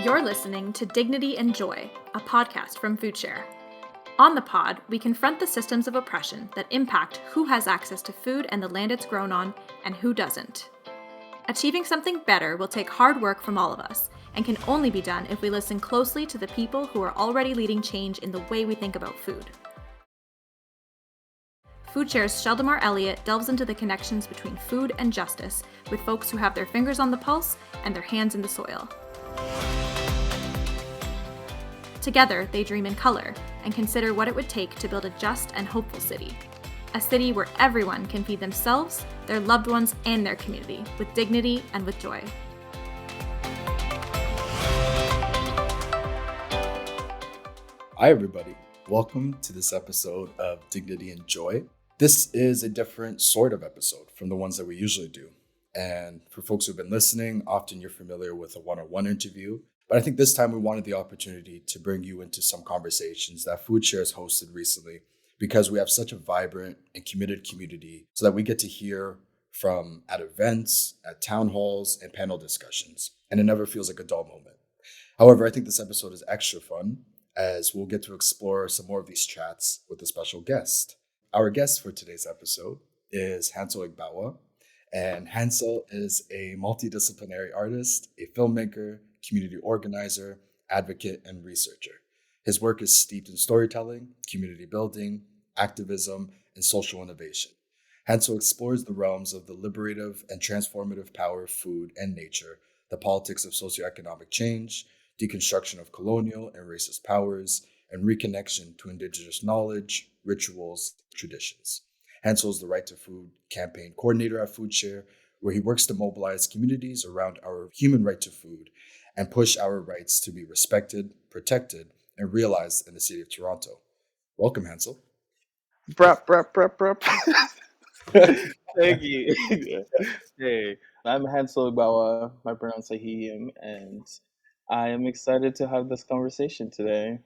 You're listening to Dignity and Joy, a podcast from FoodShare. On the pod, we confront the systems of oppression that impact who has access to food and the land it's grown on, and who doesn't. Achieving something better will take hard work from all of us, and can only be done if we listen closely to the people who are already leading change in the way we think about food. FoodShare's Sheldomar Elliott delves into the connections between food and justice with folks who have their fingers on the pulse and their hands in the soil. Together, they dream in color and consider what it would take to build a just and hopeful city. A city where everyone can feed themselves, their loved ones, and their community with dignity and with joy. Hi, everybody. Welcome to this episode of Dignity and Joy. This is a different sort of episode from the ones that we usually do. And for folks who've been listening, often you're familiar with a one-on-one interview. But I think this time we wanted the opportunity to bring you into some conversations that FoodShare has hosted recently, because we have such a vibrant and committed community, so that we get to hear from at events, at town halls, and panel discussions. And it never feels like a dull moment. However, I think this episode is extra fun, as we'll get to explore some more of these chats with a special guest. Our guest for today's episode is Hansel Igbavboa. And Hansel is a multidisciplinary artist, a filmmaker, community organizer, advocate, and researcher. His work is steeped in storytelling, community building, activism, and social innovation. Hansel explores the realms of the liberative and transformative power of food and nature, the politics of socioeconomic change, deconstruction of colonial and racist powers, and reconnection to indigenous knowledge, rituals, traditions. Hansel is the Right to Food campaign coordinator at FoodShare, where he works to mobilize communities around our human right to food and push our rights to be respected, protected, and realized in the city of Toronto. Welcome, Hansel. Brup. Thank you. Hey, I'm Hansel Igbavboa. My pronouns are he, him, and I am excited to have this conversation today.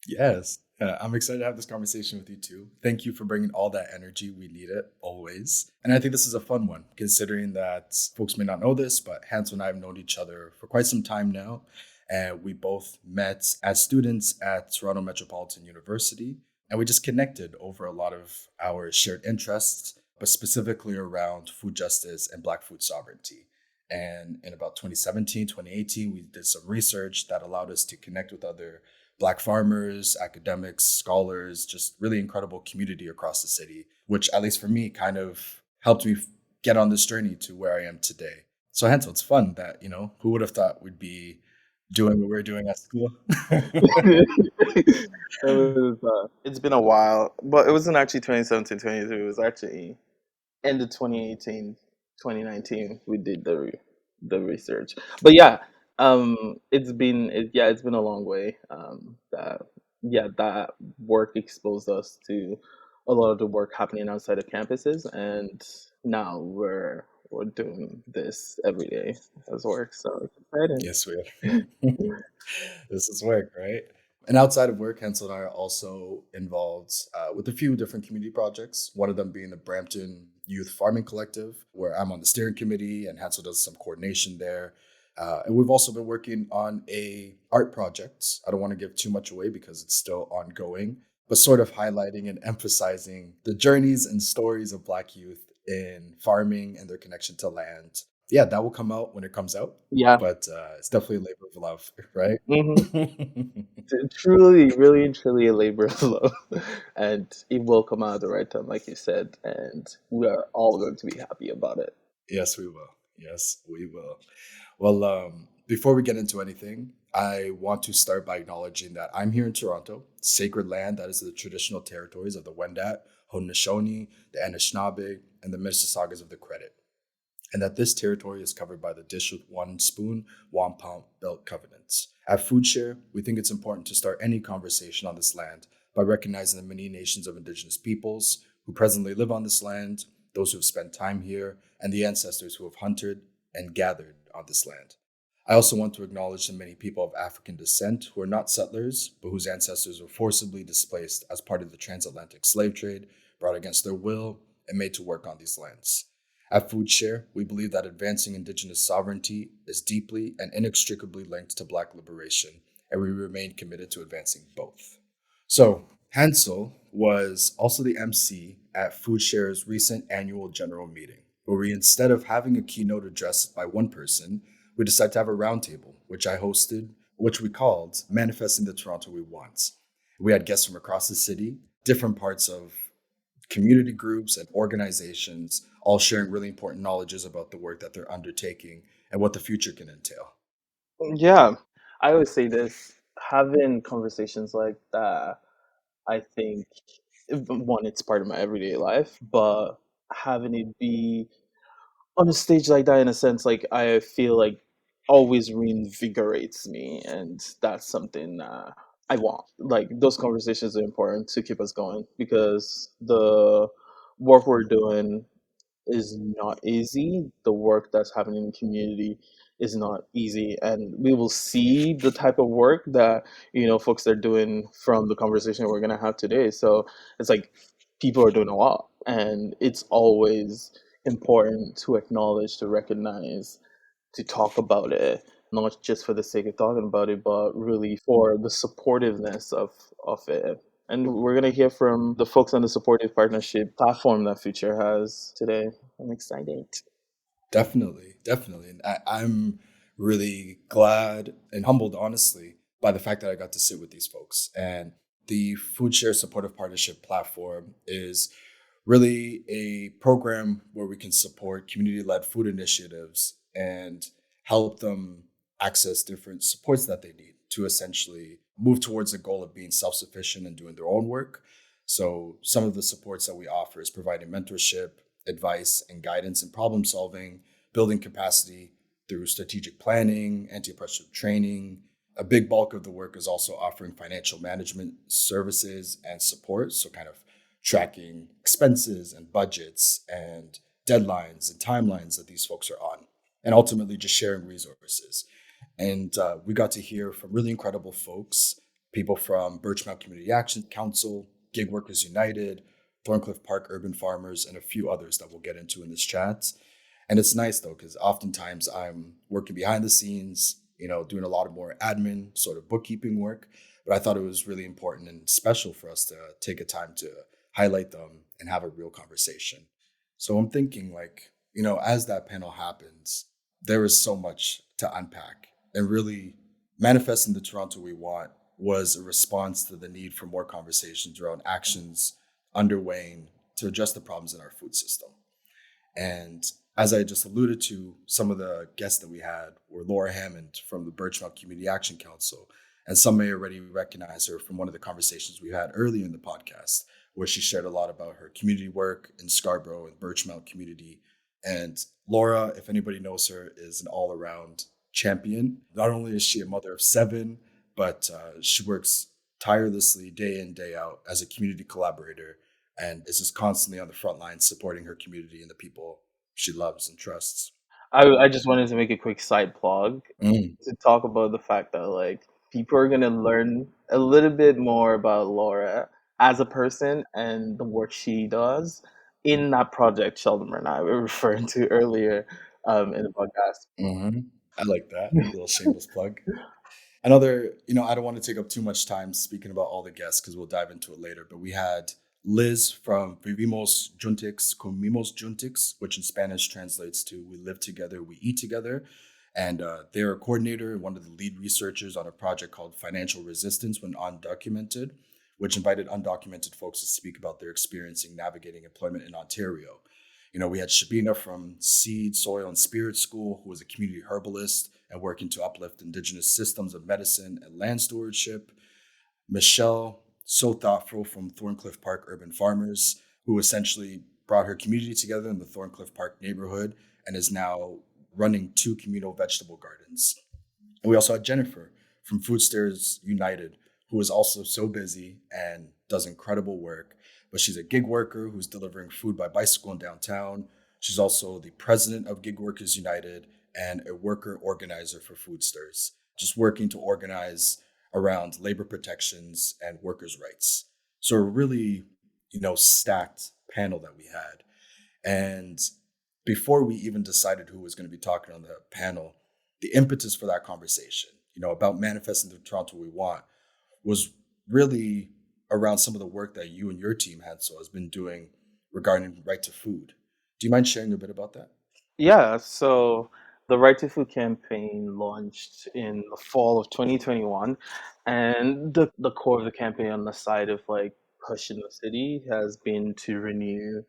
Yes, I'm excited to have this conversation with you too. Thank you for bringing all that energy. We need it always. And I think this is a fun one, considering that folks may not know this, but Hansel and I have known each other for quite some time now. And we both met as students at Toronto Metropolitan University. And we just connected over a lot of our shared interests, but specifically around food justice and Black food sovereignty. And in about 2017, 2018, we did some research that allowed us to connect with other Black farmers, academics, scholars, just really incredible community across the city, which at least for me kind of helped me get on this journey to where I am today. So Hansel, it's fun that, who would have thought we'd be doing what we're doing at school? It's been a while, but it wasn't actually 2017, 2018. It was actually end of 2018, 2019. We did the research, but yeah, it's been a long way. That work exposed us to a lot of the work happening outside of campuses, and now we're doing this every day as work. So it's exciting. Yes, we are. This is work, right? And outside of work, Hansel and I are also involved with a few different community projects, one of them being the Brampton Youth Farming Collective, where I'm on the steering committee and Hansel does some coordination there. And we've also been working on a art project. I don't want to give too much away because it's still ongoing, but sort of highlighting and emphasizing the journeys and stories of Black youth in farming and their connection to land. Yeah, that will come out when it comes out. Yeah. But it's definitely a labor of love, right? Truly, really and truly a labor of love. And it will come out at the right time, like you said, and we are all going to be happy about it. Yes, we will. Yes, we will. Well, before we get into anything, I want to start by acknowledging that I'm here in Toronto, sacred land that is the traditional territories of the Wendat, Haudenosaunee, the Anishinaabe, and the Mississaugas of the Credit, and that this territory is covered by the Dish with One Spoon Wampum Belt Covenants. At FoodShare, we think it's important to start any conversation on this land by recognizing the many nations of Indigenous peoples who presently live on this land, those who have spent time here, and the ancestors who have hunted and gathered on this land. I also want to acknowledge the many people of African descent who are not settlers, but whose ancestors were forcibly displaced as part of the transatlantic slave trade, brought against their will, and made to work on these lands. At FoodShare, we believe that advancing Indigenous sovereignty is deeply and inextricably linked to Black liberation, and we remain committed to advancing both. So, Hansel was also the MC at FoodShare's recent annual general meeting, where we, instead of having a keynote address by one person, we decided to have a roundtable, which I hosted, which we called Manifesting the Toronto We Want. We had guests from across the city, different parts of community groups and organizations, all sharing really important knowledges about the work that they're undertaking and what the future can entail. Yeah, I always say this, having conversations like that, I think, one, it's part of my everyday life, but having it be on a stage like that, in a sense, like, I feel like always reinvigorates me, and that's something I want. Like, those conversations are important to keep us going, because the work we're doing is not easy. The work that's happening in the community is not easy, and we will see the type of work that, folks are doing from the conversation we're gonna have today. So it's like, people are doing a lot, and it's always important to acknowledge, to recognize, to talk about it, not just for the sake of talking about it, but really for the supportiveness of it. And we're gonna hear from the folks on the supportive partnership platform that Future has today. I'm excited. Definitely, definitely. And I'm really glad and humbled, honestly, by the fact that I got to sit with these folks. And the FoodShare Supportive Partnership platform is really a program where we can support community-led food initiatives and help them access different supports that they need to essentially move towards the goal of being self-sufficient and doing their own work. So some of the supports that we offer is providing mentorship, advice, and guidance in problem solving, building capacity through strategic planning, anti-oppressive training. A big bulk of the work is also offering financial management services and support. So kind of tracking expenses and budgets and deadlines and timelines that these folks are on, and ultimately just sharing resources. And we got to hear from really incredible folks, people from Birchmount Community Action Council, Gig Workers United, Thorncliffe Park Urban Farmers, and a few others that we'll get into in this chat. And it's nice though, because oftentimes I'm working behind the scenes, doing a lot of more admin, sort of bookkeeping work. But I thought it was really important and special for us to take a time to highlight them and have a real conversation. So I'm thinking, like, as that panel happens, there is so much to unpack. And really, manifesting the Toronto we want was a response to the need for more conversations around actions underway to address the problems in our food system. And as I just alluded to, some of the guests that we had were Laura Hammond from the Birchmount Community Action Council. And some may already recognize her from one of the conversations we had earlier in the podcast, where she shared a lot about her community work in Scarborough and Birchmount community. And Laura, if anybody knows her, is an all around champion. Not only is she a mother of seven, but she works tirelessly day in, day out as a community collaborator and is just constantly on the front lines supporting her community and the people she loves and trusts. I just wanted to make a quick side plug Mm. to talk about the fact that, like, people are gonna learn a little bit more about Laura as a person and the work she does in that project Sheldomar and I were referring to earlier, in the podcast. Hmm. I like that. A little shameless plug. Another, I don't want to take up too much time speaking about all the guests because we'll dive into it later, but we had Liz from Vivimos Juntix, Comimos Juntix, which in Spanish translates to We Live Together, We Eat Together. And they're a coordinator and one of the lead researchers on a project called Financial Resistance When Undocumented, which invited undocumented folks to speak about their experience in navigating employment in Ontario. We had Shabina from Seed, Soil, and Spirit School, who was a community herbalist and working to uplift Indigenous systems of medicine and land stewardship. Michelle, so thoughtful from Thorncliffe Park Urban Farmers, who essentially brought her community together in the Thorncliffe Park neighborhood and is now running 2 communal vegetable gardens. And we also had Jennifer from Food Stairs United, who is also so busy and does incredible work. But she's a gig worker who's delivering food by bicycle in downtown. She's also the president of Gig Workers United and a worker organizer for Food Stairs, just working to organize around labor protections and workers' rights. So a really, stacked panel that we had. And before we even decided who was going to be talking on the panel, the impetus for that conversation, about manifesting the Toronto we want, was really around some of the work that you and your team, Hansel, has been doing regarding right to food. Do you mind sharing a bit about that? Yeah, so the Right to Food campaign launched in the fall of 2021, and the core of the campaign on the side of like pushing the city has been to renew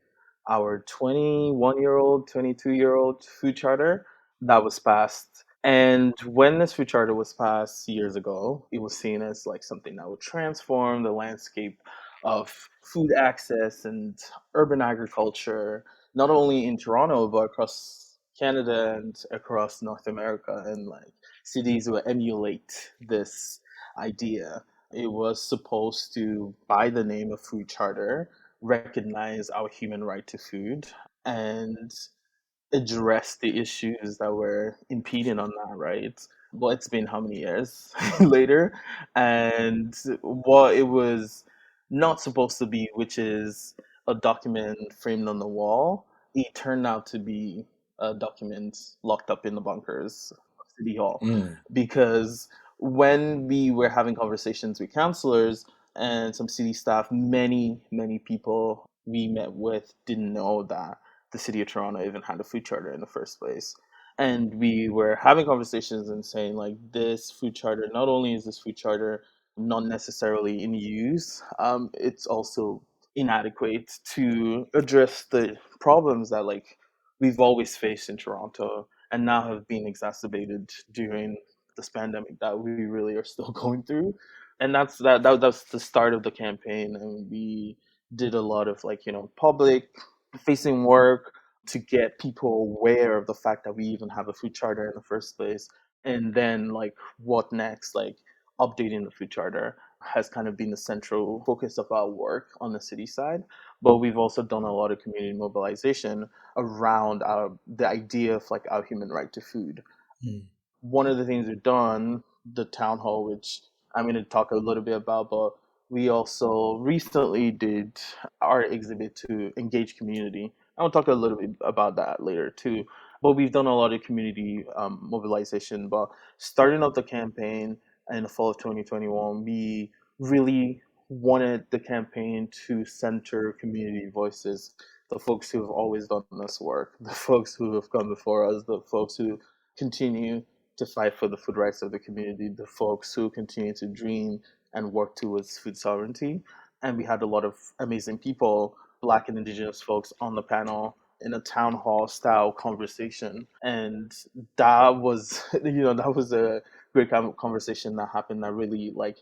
our 21-year-old, 22-year-old food charter that was passed. And when this food charter was passed years ago, it was seen as like something that would transform the landscape of food access and urban agriculture, not only in Toronto but across Canada and across North America, and like cities will emulate this idea. It was supposed to, by the name of Food Charter, recognize our human right to food and address the issues that were impeding on that right. Well, it's been how many years later? And what it was not supposed to be, which is a document framed on the wall, it turned out to be a document locked up in the bunkers of City Hall. Mm, Because when we were having conversations with counselors and some city staff, many people we met with didn't know that the city of Toronto even had a food charter in the first place. And we were having conversations and saying, like, this food charter, not only is this food charter not necessarily in use, it's also inadequate to address the problems that, like, we've always faced in Toronto and now have been exacerbated during this pandemic that we really are still going through. And that's the start of the campaign. And we did a lot of, like, public facing work to get people aware of the fact that we even have a food charter in the first place. And then, like, what next? Like, updating the food charter has kind of been the central focus of our work on the city side. But we've also done a lot of community mobilization around the idea of like our human right to food. mm, One of the things we've done, the town hall, which I'm going to talk a little bit about, but we also recently did our exhibit to engage community. I'll talk a little bit about that later too. But we've done a lot of community mobilization. But starting up the campaign in the fall of 2021, we really wanted the campaign to center community voices, the folks who have always done this work, the folks who have come before us, the folks who continue to fight for the food rights of the community, the folks who continue to dream and work towards food sovereignty. And we had a lot of amazing people, Black and Indigenous folks, on the panel in a town hall style conversation. And that was, that was a great kind of conversation that happened that really like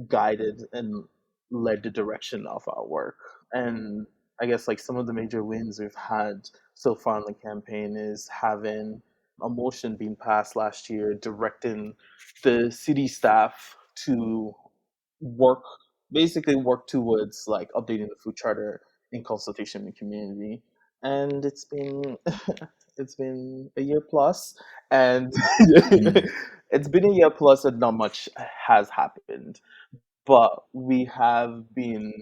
guided and led the direction of our work. And I guess like some of the major wins we've had so far in the campaign is having a motion being passed last year directing the city staff to work basically work towards like updating the food charter in consultation with community. And it's been it's been a year plus, and mm, it's been a year plus and not much has happened, but we have been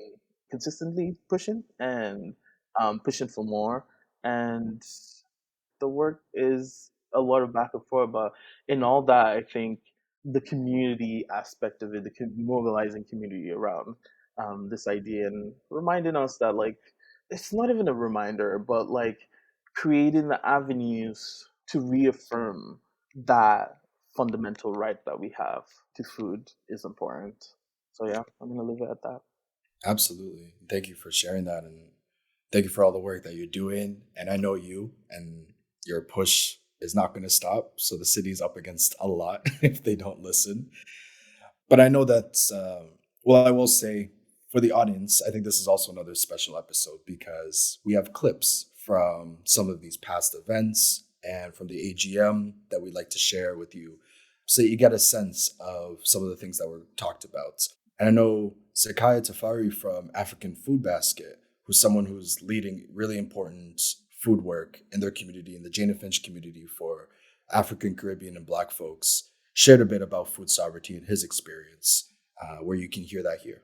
consistently pushing and pushing for more. And the work is a lot of back and forth, but in all that, I think the community aspect of it, the mobilizing community around this idea and reminding us that, like, it's not even a reminder, but like creating the avenues to reaffirm that fundamental right that we have to food is important. So yeah, I'm gonna leave it at that. absolutely. Thank you for sharing that. And thank you for all the work that you're doing. And I know you and your push is not going to stop. So the city's up against a lot if they don't listen. But I know that, well, I will say for the audience, I think this is also another special episode because we have clips from some of these past events and from the AGM that we'd like to share with you so that you get a sense of some of the things that were talked about. And I know Zakaya Tafari from African Food Basket, who's someone who's leading really important food work in their community, in the Jane and Finch community for African, Caribbean, and Black folks, shared a bit about food sovereignty and his experience, where you can hear that here.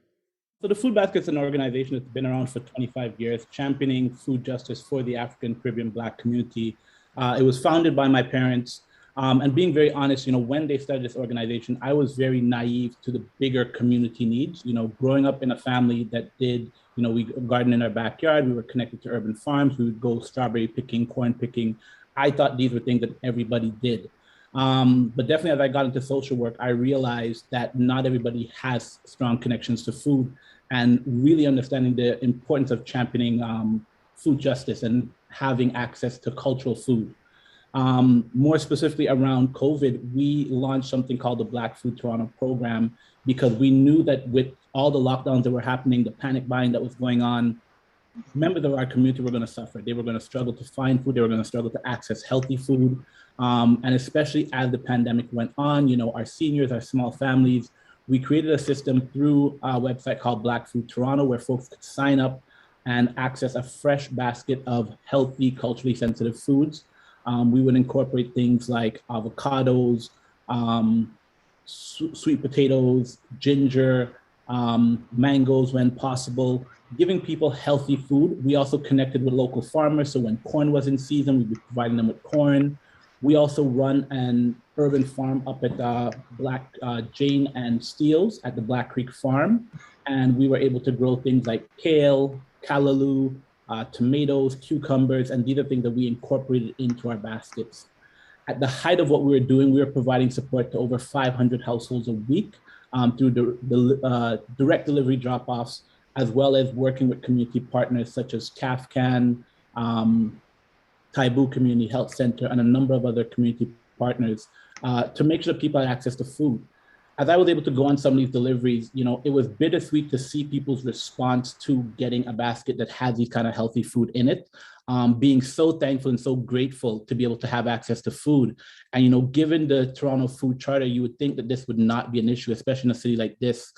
So the Food Basket's an organization that's been around for 25 years, championing food justice for the African Caribbean Black community. It was founded by my parents. And being very honest, when they started this organization, I was very naive to the bigger community needs. Growing up in a family that did, we garden in our backyard, we were connected to urban farms, we would go strawberry picking, corn picking. I thought these were things that everybody did. But definitely, as I got into social work, I realized that not everybody has strong connections to food, and really understanding the importance of championing food justice and having access to cultural food. More specifically around COVID, we launched something called the Black Food Toronto program because we knew that with all the lockdowns that were happening, the panic buying that was going on, members of our community were going to suffer. They were going to struggle to find food. They were going to struggle to access healthy food. And especially as the pandemic went on, our seniors, our small families, we created a system through a website called Black Food Toronto where folks could sign up and access a fresh basket of healthy, culturally sensitive foods. We would incorporate things like avocados, sweet potatoes, ginger, mangoes when possible, giving people healthy food. We also connected with local farmers. So when corn was in season, we'd be providing them with corn. We also run an urban farm up at Black Jane and Steele's at the Black Creek Farm. And we were able to grow things like kale, callaloo, tomatoes, cucumbers, and these are things that we incorporated into our baskets. At the height of what we were doing, we were providing support to over 500 households a week through the direct delivery drop-offs, as well as working with community partners such as CAFCAN, Taibu Community Health Center, and a number of other community partners to make sure that people had access to food. As I was able to go on some of these deliveries, it was bittersweet to see people's response to getting a basket that had these kind of healthy food in it. Being so thankful and so grateful to be able to have access to food. And, given the Toronto Food Charter, you would think that this would not be an issue, especially in a city like this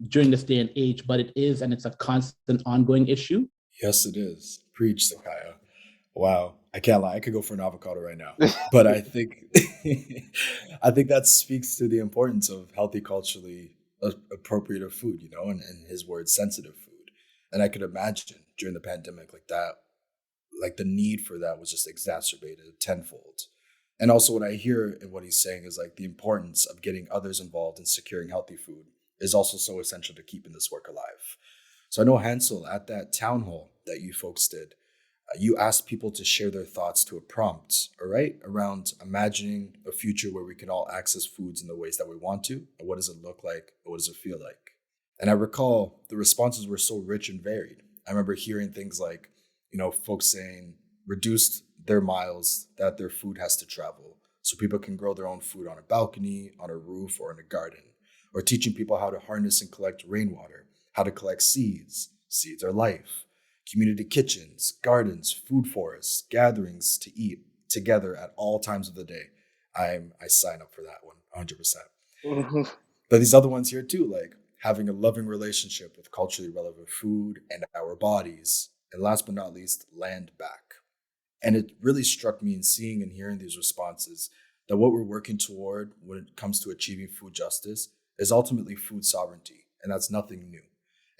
during this day and age, but it is, and it's a constant ongoing issue. Yes, it is. Preach, Sakaya. Wow. I can't lie. I could go for an avocado right now. But I think I think that speaks to the importance of healthy, culturally appropriate food, and in his words, sensitive food. And I could imagine during the pandemic like that, like the need for that was just exacerbated tenfold. And also what I hear in what he's saying is like the importance of getting others involved in securing healthy food is also so essential to keeping this work alive. So I know Hansel, at that town hall that you folks did, you asked people to share their thoughts to a prompt, all right, around imagining a future where we can all access foods in the ways that we want to. And what does it look like? And what does it feel like? And I recall the responses were so rich and varied. I remember hearing things like, folks saying reduced their miles that their food has to travel so people can grow their own food on a balcony, on a roof, or in a garden, or teaching people how to harness and collect rainwater, how to collect seeds. Seeds are life. Community kitchens, gardens, food forests, gatherings to eat together at all times of the day. I sign up for that one 100%. But these other ones here too, like having a loving relationship with culturally relevant food and our bodies. And last but not least, land back. And it really struck me in seeing and hearing these responses that what we're working toward when it comes to achieving food justice is ultimately food sovereignty. And that's nothing new.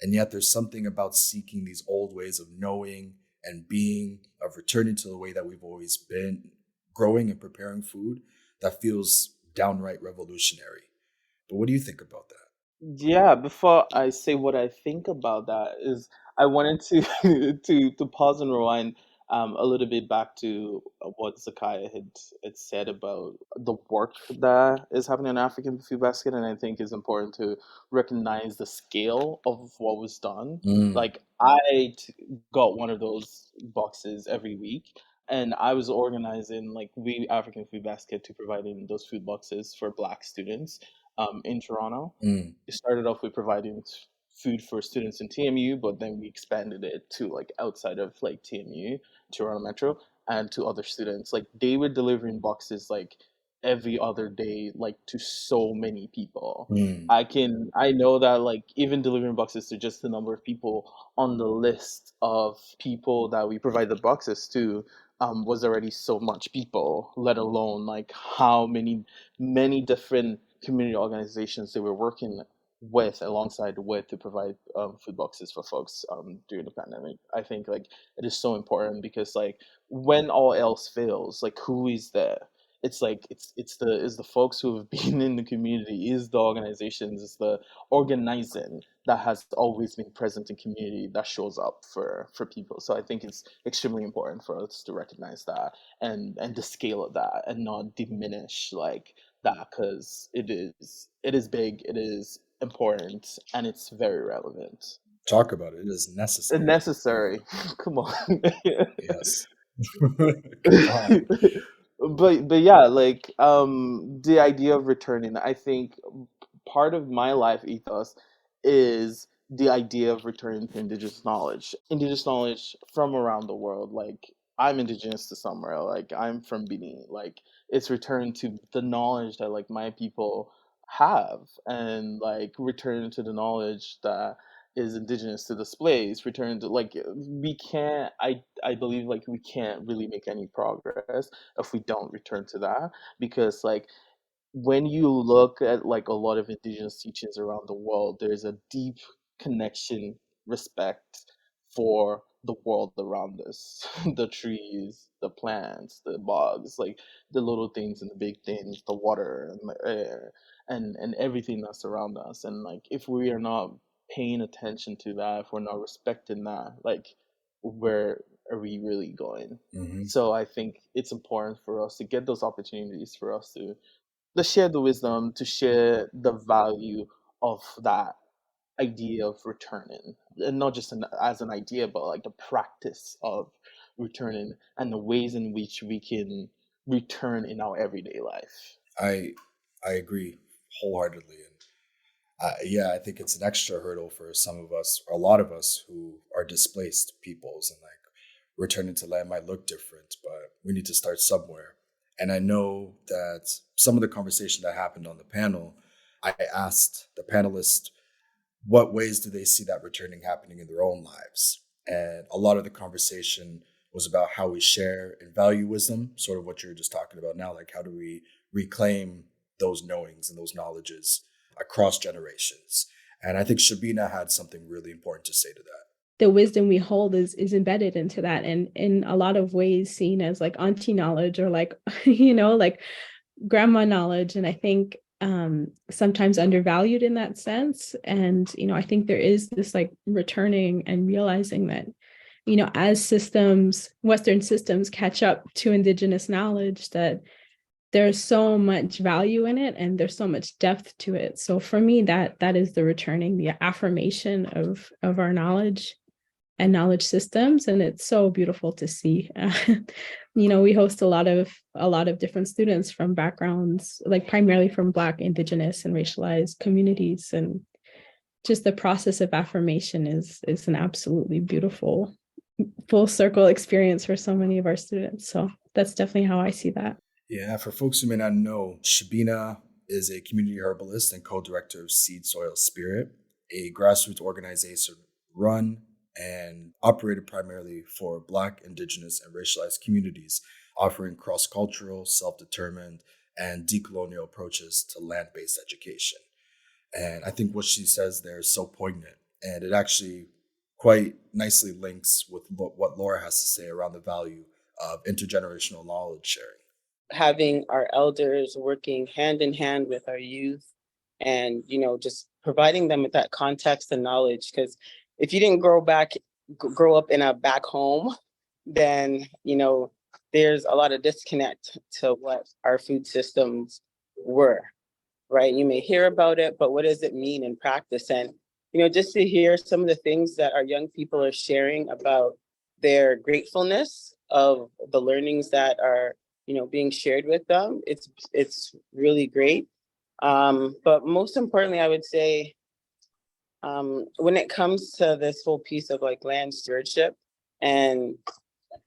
And yet there's something about seeking these old ways of knowing and being, of returning to the way that we've always been, growing and preparing food, that feels downright revolutionary. But what do you think about that? Yeah, before I say what I think about that is I wanted to to pause and rewind a little bit back to what Zakaya had said about the work that is happening in African Food Basket, and I think it's important to recognize the scale of what was done. Mm, Like got one of those boxes every week, and I was organizing like we African Food Basket to providing those food boxes for Black students in Toronto. mm, It started off with providing food for students in TMU, but then we expanded it to like outside of like TMU, Toronto Metro, and to other students. Like they were delivering boxes like every other day, like to so many people. mm, I know that like even delivering boxes to just the number of people on the list of people that we provide the boxes to was already so much people, let alone like how many different community organizations they were working alongside with to provide food boxes for folks during the pandemic. I think like it is so important because like when all else fails, like who is there? It's like it's the folks who have been in the community, is the organizations, is the organizing that has always been present in community that shows up for people. So I think it's extremely important for us to recognize that and the scale of that and not diminish like that, because it is big, it is important, and it's very relevant Talk about it. It is and necessary. necessary. Come on. Yes. Come on. But yeah, like the idea of returning, I think part of my life ethos is the idea of returning to indigenous knowledge from around the world. Like I'm indigenous to somewhere, like I'm from Benin, like it's return to the knowledge that like my people have, and like return to the knowledge that is indigenous to this place, return to like we can't I believe like we can't really make any progress if we don't return to that, because like when you look at like a lot of indigenous teachings around the world, there's a deep connection, respect for the world around us, the trees, the plants, the bugs, like the little things and the big things, the water and the air, and everything that's around us. And like if we are not paying attention to that, if we're not respecting that, like where are we really going? Hmm. So I think it's important for us to get those opportunities for us to share the wisdom, to share the value of that idea of returning, and not just as an idea, but like the practice of returning and the ways in which we can return in our everyday life. I I agree wholeheartedly, and yeah, I think it's an extra hurdle for some of us, or a lot of us, who are displaced peoples, and like returning to land might look different, but we need to start somewhere. And I know that some of the conversation that happened on the panel, I asked the panelists what ways do they see that returning happening in their own lives, and a lot of the conversation was about how we share and value wisdom, sort of what you're just talking about now, like how do we reclaim those knowings and those knowledges across generations. And I think Shabina had something really important to say to that. The wisdom we hold is embedded into that, and in a lot of ways seen as like auntie knowledge, or like like grandma knowledge. And I think sometimes undervalued in that sense. And I think there is this like returning and realizing that as Western systems catch up to indigenous knowledge, that there's so much value in it and there's so much depth to it. So for me, that is the returning, the affirmation of our knowledge and knowledge systems. And it's so beautiful to see. We host a lot of different students from backgrounds, like primarily from Black, Indigenous, and racialized communities. And just the process of affirmation is an absolutely beautiful full circle experience for so many of our students. So that's definitely how I see that. Yeah, for folks who may not know, Shabina is a community herbalist and co-director of Seed Soil Spirit, a grassroots organization run and operated primarily for Black, Indigenous, and racialized communities, offering cross-cultural, self-determined, and decolonial approaches to land-based education. And I think what she says there is so poignant, and it actually quite nicely links with what Laura has to say around the value of intergenerational knowledge sharing. Having our elders working hand in hand with our youth, and just providing them with that context and knowledge, because if you didn't grow up in a back home, then there's a lot of disconnect to what our food systems were, right? You may hear about it, but what does it mean in practice? And just to hear some of the things that our young people are sharing about their gratefulness of the learnings that are being shared with them, it's really great. But most importantly, I would say, when it comes to this whole piece of like land stewardship and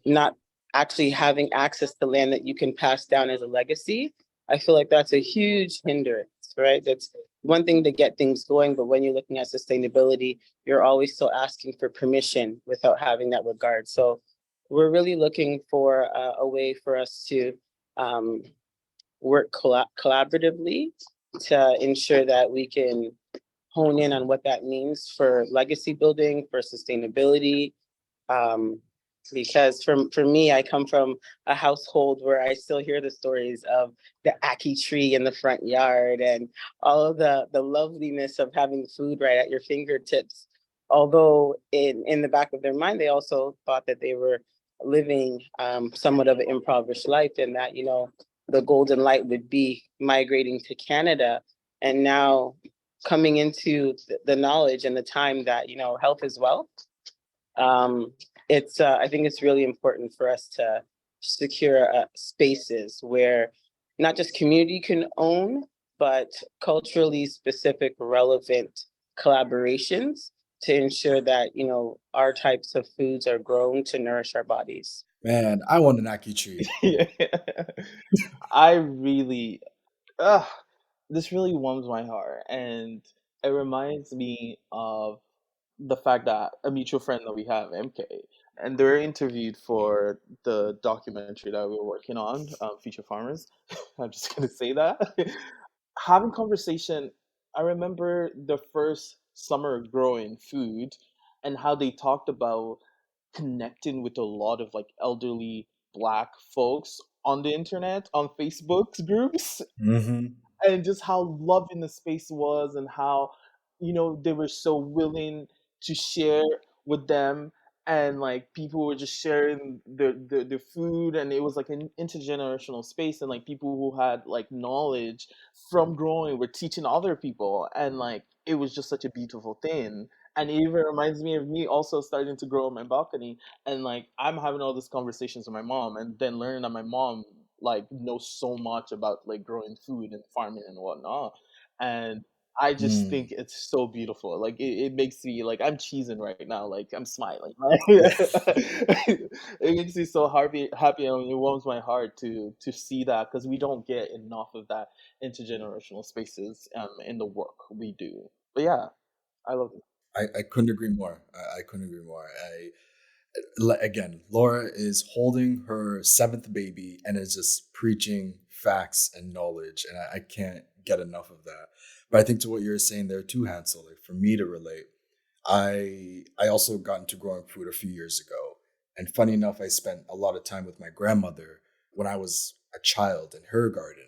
not actually having access to land that you can pass down as a legacy, I feel like that's a huge hindrance, right? That's one thing to get things going, but when you're looking at sustainability, you're always still asking for permission without having that regard. So we're really looking for a way for us to work collaboratively to ensure that we can hone in on what that means for legacy building, for sustainability. Because for me, I come from a household where I still hear the stories of the ackee tree in the front yard and all of the loveliness of having food right at your fingertips. Although in the back of their mind, they also thought that they were living somewhat of an impoverished life, and that, you know, the golden light would be migrating to Canada. And now coming into the knowledge and the time that, you know, health is wealth. It's I think it's really important for us to secure spaces where not just community can own, but culturally specific, relevant collaborations to ensure that, you know, our types of foods are grown to nourish our bodies. Man, I want an ackee tree. Yeah. I really, ugh, this really warms my heart, and it reminds me of the fact that a mutual friend that we have, MK, and they're interviewed for the documentary that we were working on, Future Farmers. I'm just gonna say that. Having conversation, I remember the first summer growing food and how they talked about connecting with a lot of like elderly black folks on the internet, on Facebook's groups, Mm-hmm. and just how loving the space was, and how, you know, they were so willing to share with them, and like people were just sharing their food, and it was like an intergenerational space, and like people who had like knowledge from growing were teaching other people, and like it was just such a beautiful thing. And it even reminds me of me also starting to grow on my balcony, and like I'm having all these conversations with my mom, and then learning that my mom like knows so much about like growing food and farming and whatnot. And I just think it's so beautiful. Like it makes me like I'm cheesing right now. Like I'm smiling. It makes me so happy, and it warms my heart to see that, because we don't get enough of that intergenerational spaces in the work we do. But yeah, I love it. I couldn't agree more. I couldn't agree more. Again, Laura is holding her seventh baby and is just preaching facts and knowledge, and I can't get enough of that. But I think to what you're saying there too, Hansel, like for me to relate, I also got into growing food a few years ago, and funny enough, I spent a lot of time with my grandmother when I was a child in her garden.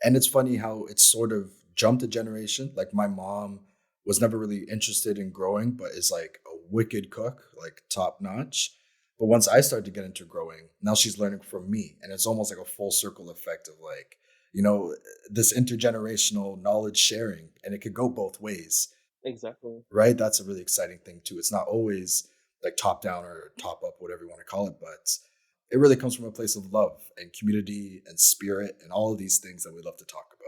And it's funny how it's sort of jumped a generation. Like my mom was never really interested in growing, but is like a wicked cook, like top notch. But once I started to get into growing, now she's learning from me. And it's almost like a full circle effect of like, you know, this intergenerational knowledge sharing. And it could go both ways, Exactly. right? That's a really exciting thing too. It's not always like top down or top up, whatever you want to call it, but it really comes from a place of love and community and spirit and all of these things that we love to talk about.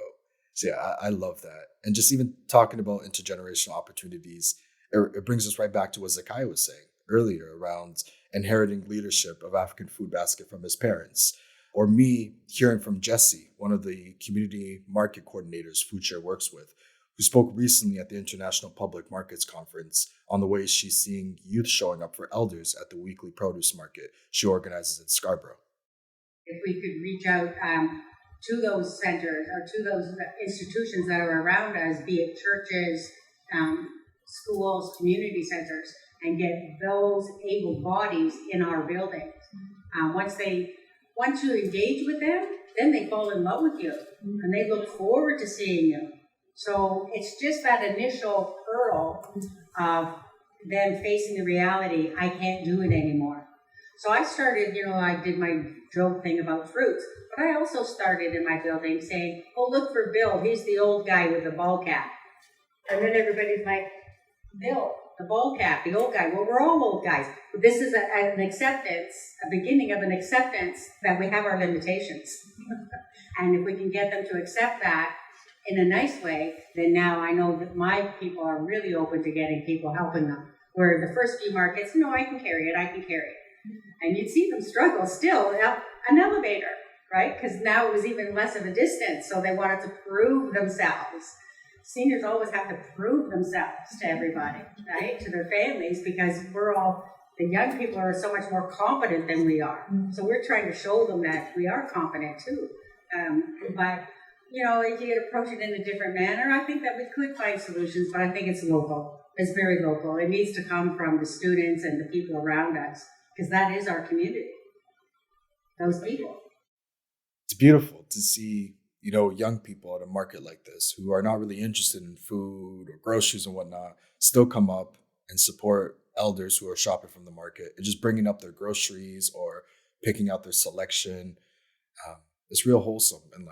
So yeah, I love that. And just even talking about intergenerational opportunities, it brings us right back to what Zakai was saying earlier around inheriting leadership of African food basket from his parents. Or me hearing from Jesse, one of the community market coordinators FoodShare works with, who spoke recently at the International Public Markets Conference on the ways she's seeing youth showing up for elders at the weekly produce market she organizes in Scarborough. If we could reach out to those centers or to those institutions that are around us, be it churches, schools, community centers, and get those able bodies in our buildings. Once you engage with them, then they fall in love with you and they look forward to seeing you. So it's just that initial hurdle of them facing the reality, I can't do it anymore. So I started, I did my joke thing about fruits, but I also started in my building saying, oh, look for Bill. He's the old guy with the ball cap. And then everybody's like, Bill, the ball cap, the old guy. Well, we're all old guys. But this is an acceptance, a beginning of an acceptance that we have our limitations. And if we can get them to accept that in a nice way, then now I know that my people are really open to getting people helping them. Where the first few markets, no, I can carry it. And you'd see them struggle still up an elevator, right? Because now it was even less of a distance, so they wanted to prove themselves. Seniors always have to prove themselves to everybody, right? To their families, because the young people are so much more competent than we are. So we're trying to show them that we are competent too. But if you approach it in a different manner, I think that we could find solutions, but I think it's local. It's very local. It needs to come from the students and the people around us, because that is our community, those people. It's beautiful to see, young people at a market like this who are not really interested in food or groceries and whatnot still come up and support elders who are shopping from the market and just bringing up their groceries or picking out their selection. Um, it's real wholesome and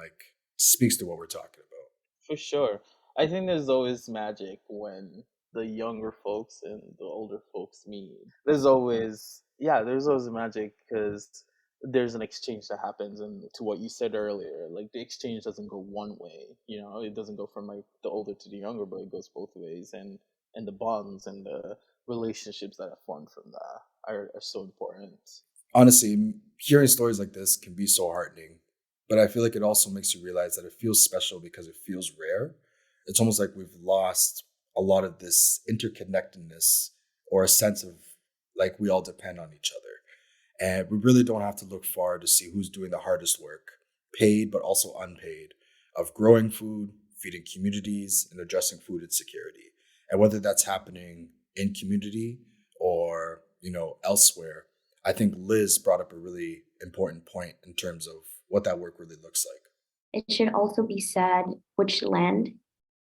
speaks to what we're talking about. For sure. I think there's always magic when the younger folks and the older folks meet. There's always magic because there's an exchange that happens. And to what you said earlier, like the exchange doesn't go one way, it doesn't go from like the older to the younger, but it goes both ways. And the bonds and the relationships that are formed from that are so important. Honestly, hearing stories like this can be so heartening, but I feel like it also makes you realize that it feels special because it feels rare. It's almost like we've lost a lot of this interconnectedness or a sense of like we all depend on each other. And we really don't have to look far to see who's doing the hardest work, paid but also unpaid, of growing food, feeding communities, and addressing food insecurity. And whether that's happening in community or, elsewhere, I think Liz brought up a really important point in terms of what that work really looks like. It should also be said which land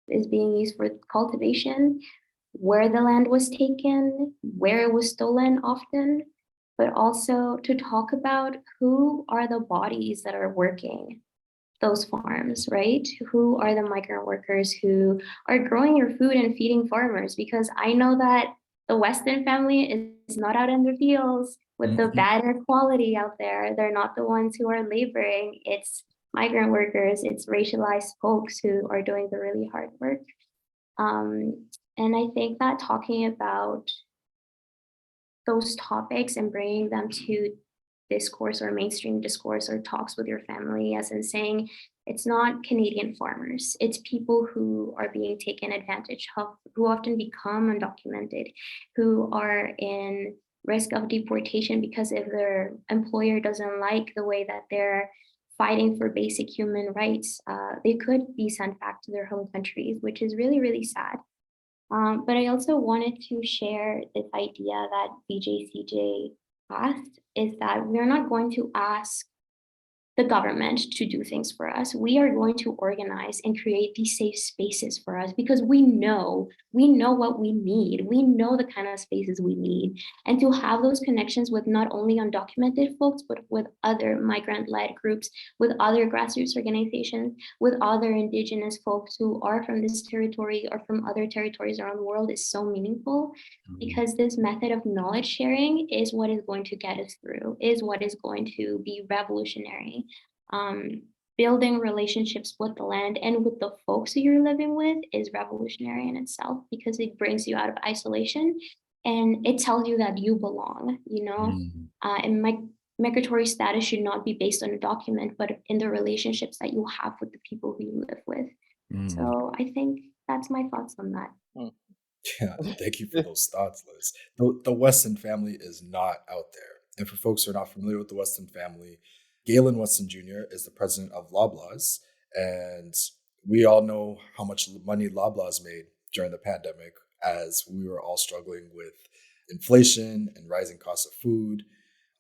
is being used for cultivation, where the land was taken, where it was stolen often, but also to talk about who are the bodies that are working those farms, right? Who are the migrant workers who are growing your food and feeding farmers? Because I know that the Weston family is not out in the fields with the bad air quality out there. They're not the ones who are laboring. It's migrant workers, it's racialized folks who are doing the really hard work. And I think that talking about those topics and bringing them to discourse or mainstream discourse or talks with your family, as in saying it's not Canadian farmers, it's people who are being taken advantage of, who often become undocumented, who are in risk of deportation because if their employer doesn't like the way that they're fighting for basic human rights, they could be sent back to their home countries, which is really, really sad. But I also wanted to share this idea that BJCJ asked is that we're not going to ask the government to do things for us. We are going to organize and create these safe spaces for us because we know what we need. We know the kind of spaces we need. And to have those connections with not only undocumented folks, but with other migrant-led groups, with other grassroots organizations, with other indigenous folks who are from this territory or from other territories around the world is so meaningful because this method of knowledge sharing is what is going to get us through, is what is going to be revolutionary. Building relationships with the land and with the folks who you're living with is revolutionary in itself because it brings you out of isolation and it tells you that you belong, and migratory status should not be based on a document, but in the relationships that you have with the people who you live with. So I think that's my thoughts on that. Yeah, thank you for those thoughts, Liz. The Weston family is not out there. And for folks who are not familiar with the Weston family, Galen Weston Jr. is the president of Loblaws. And we all know how much money Loblaws made during the pandemic as we were all struggling with inflation and rising costs of food.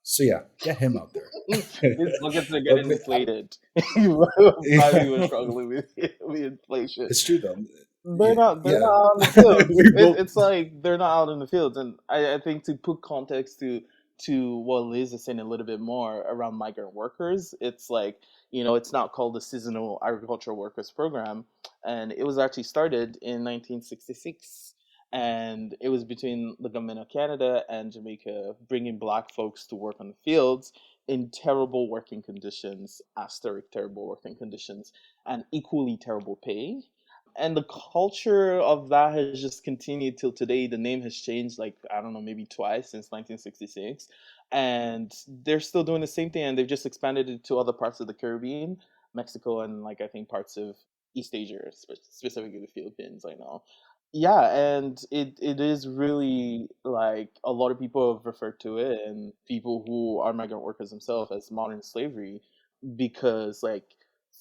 So yeah, get him out there. These buckets are getting inflated. While we were struggling with inflation. It's true though. They're not Yeah. out in the fields. We both- It's like they're not out in the fields. And I think to put context to what Liz is saying a little bit more around migrant workers, it's like, it's not called the Seasonal Agricultural Workers Program. And it was actually started in 1966. And it was between the government of Canada and Jamaica bringing Black folks to work on the fields in terrible working conditions, asterisk terrible working conditions, and equally terrible pay. And the culture of that has just continued till today. The name has changed, like, I don't know, maybe twice since 1966. And they're still doing the same thing, and they've just expanded it to other parts of the Caribbean, Mexico, and, like, I think parts of East Asia, specifically the Philippines, I know. Yeah, and it is really, like, a lot of people have referred to it, and people who are migrant workers themselves, as modern slavery, because, like,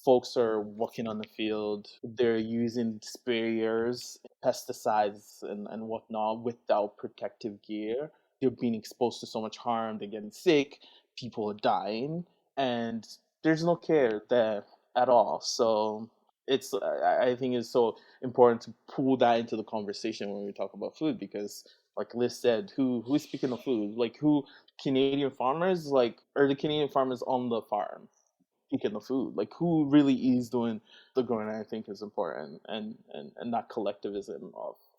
folks are working on the field, they're using sprayers, pesticides, and whatnot without protective gear. They're being exposed to so much harm, they're getting sick, people are dying, and there's no care there at all. So I think it's so important to pull that into the conversation when we talk about food, because like Liz said, who's speaking of food? Like, who Canadian farmers, like, are the Canadian farmers on the farm picking the food? Like, who really is doing the growing? I think is important, and that collectivism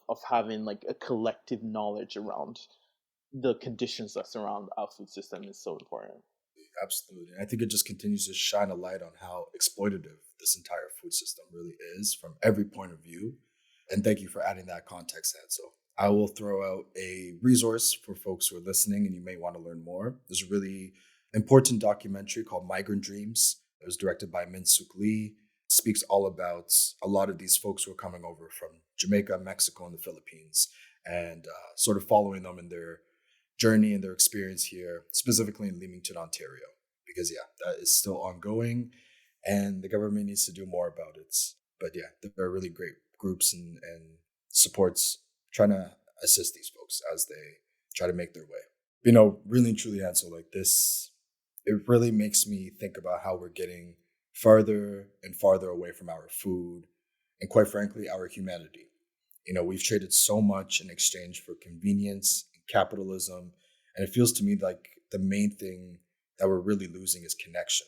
of having like a collective knowledge around the conditions that surround our food system is so important. Absolutely. And I think it just continues to shine a light on how exploitative this entire food system really is from every point of view. And thank you for adding that context, Hansel. I will throw out a resource for folks who are listening and you may want to learn more. There's a really important documentary called Migrant Dreams. It was directed by Min Suk Lee. It speaks all about a lot of these folks who are coming over from Jamaica, Mexico, and the Philippines, and sort of following them in their journey and their experience here, specifically in Leamington, Ontario, because that is still ongoing and the government needs to do more about it. But there are really great groups and supports trying to assist these folks as they try to make their way. Really and truly, Hansel, like this, it really makes me think about how we're getting farther and farther away from our food and, quite frankly, our humanity. We've traded so much in exchange for convenience, capitalism, and it feels to me like the main thing that we're really losing is connection.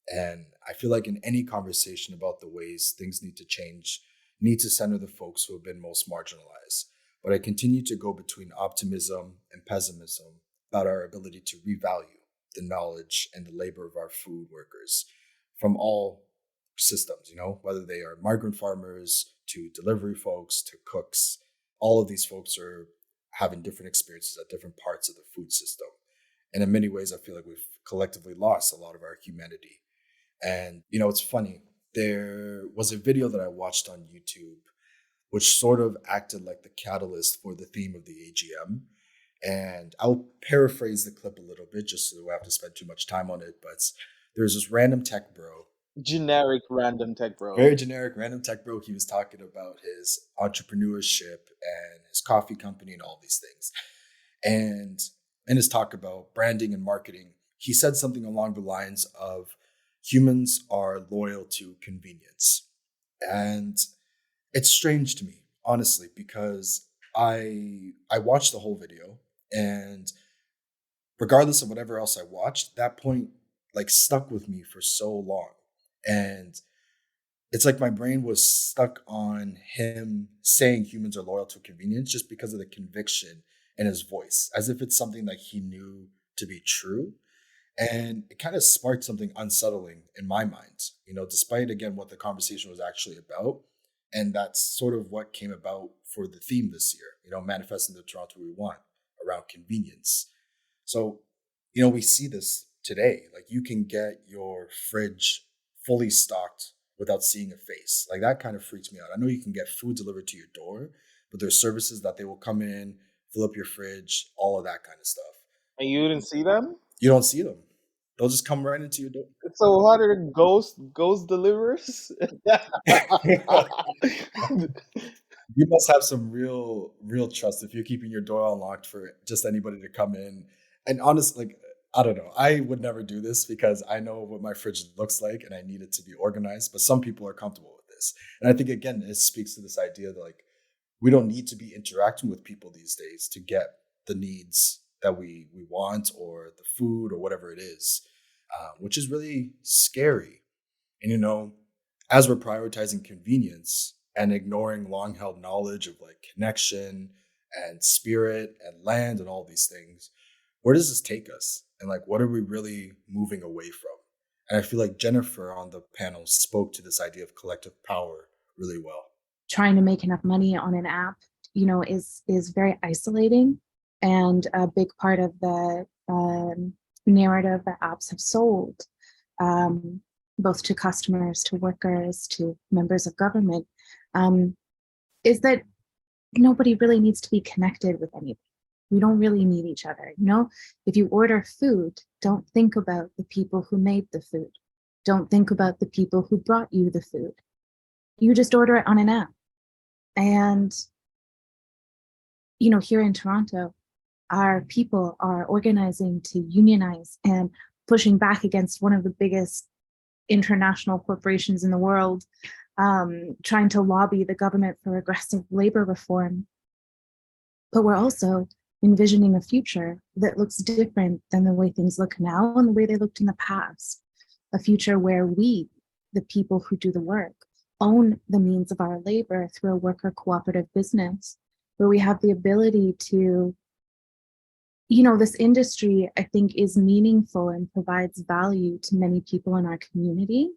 And I feel like in any conversation about the ways things need to change, need to center the folks who have been most marginalized. But I continue to go between optimism and pessimism about our ability to revalue the knowledge and the labor of our food workers from all systems, whether they are migrant farmers to delivery folks to cooks. All of these folks are having different experiences at different parts of the food system. And in many ways, I feel like we've collectively lost a lot of our humanity. And, it's funny. There was a video that I watched on YouTube, which sort of acted like the catalyst for the theme of the AGM. And I'll paraphrase the clip a little bit just so we have to spend too much time on it. But there's this random tech bro. Generic random tech bro. Very generic random tech bro. He was talking about his entrepreneurship and his coffee company and all these things. And in his talk about branding and marketing, he said something along the lines of humans are loyal to convenience. And it's strange to me, honestly, because I watched the whole video, and regardless of whatever else I watched, that point like stuck with me for so long. And it's like my brain was stuck on him saying humans are loyal to convenience just because of the conviction in his voice, as if it's something that he knew to be true. And it kind of sparked something unsettling in my mind, despite, again, what the conversation was actually about. And that's sort of what came about for the theme this year, manifesting the Toronto we want around convenience. So, we see this today. Like, you can get your fridge fully stocked without seeing a face. Like, that kind of freaks me out. I know you can get food delivered to your door, but there's services that they will come in, fill up your fridge, all of that kind of stuff. And you didn't see them? You don't see them. They'll just come right into your door. So how are ghost deliverers? You must have some real trust if you're keeping your door unlocked for just anybody to come in. And honestly, I don't know. I would never do this because I know what my fridge looks like and I need it to be organized. But some people are comfortable with this. And I think, again, it speaks to this idea that we don't need to be interacting with people these days to get the needs that we want, or the food, or whatever it is, which is really scary. And, as we're prioritizing convenience and ignoring long-held knowledge of connection and spirit and land and all these things, where does this take us? And what are we really moving away from? And I feel like Jennifer on the panel spoke to this idea of collective power really well. Trying to make enough money on an app, is very isolating. And a big part of the narrative that apps have sold, both to customers, to workers, to members of government, is that nobody really needs to be connected with anybody. We don't really need each other. If you order food, don't think about the people who made the food. don't think about the people who brought you the food. You just order it on an app. And, here in Toronto, our people are organizing to unionize and pushing back against one of the biggest international corporations in the world, trying to lobby the government for aggressive labor reform. But we're also envisioning a future that looks different than the way things look now and the way they looked in the past. A future where we, the people who do the work, own the means of our labor through a worker cooperative business, where we have the ability to, this industry, I think, is meaningful and provides value to many people in our community.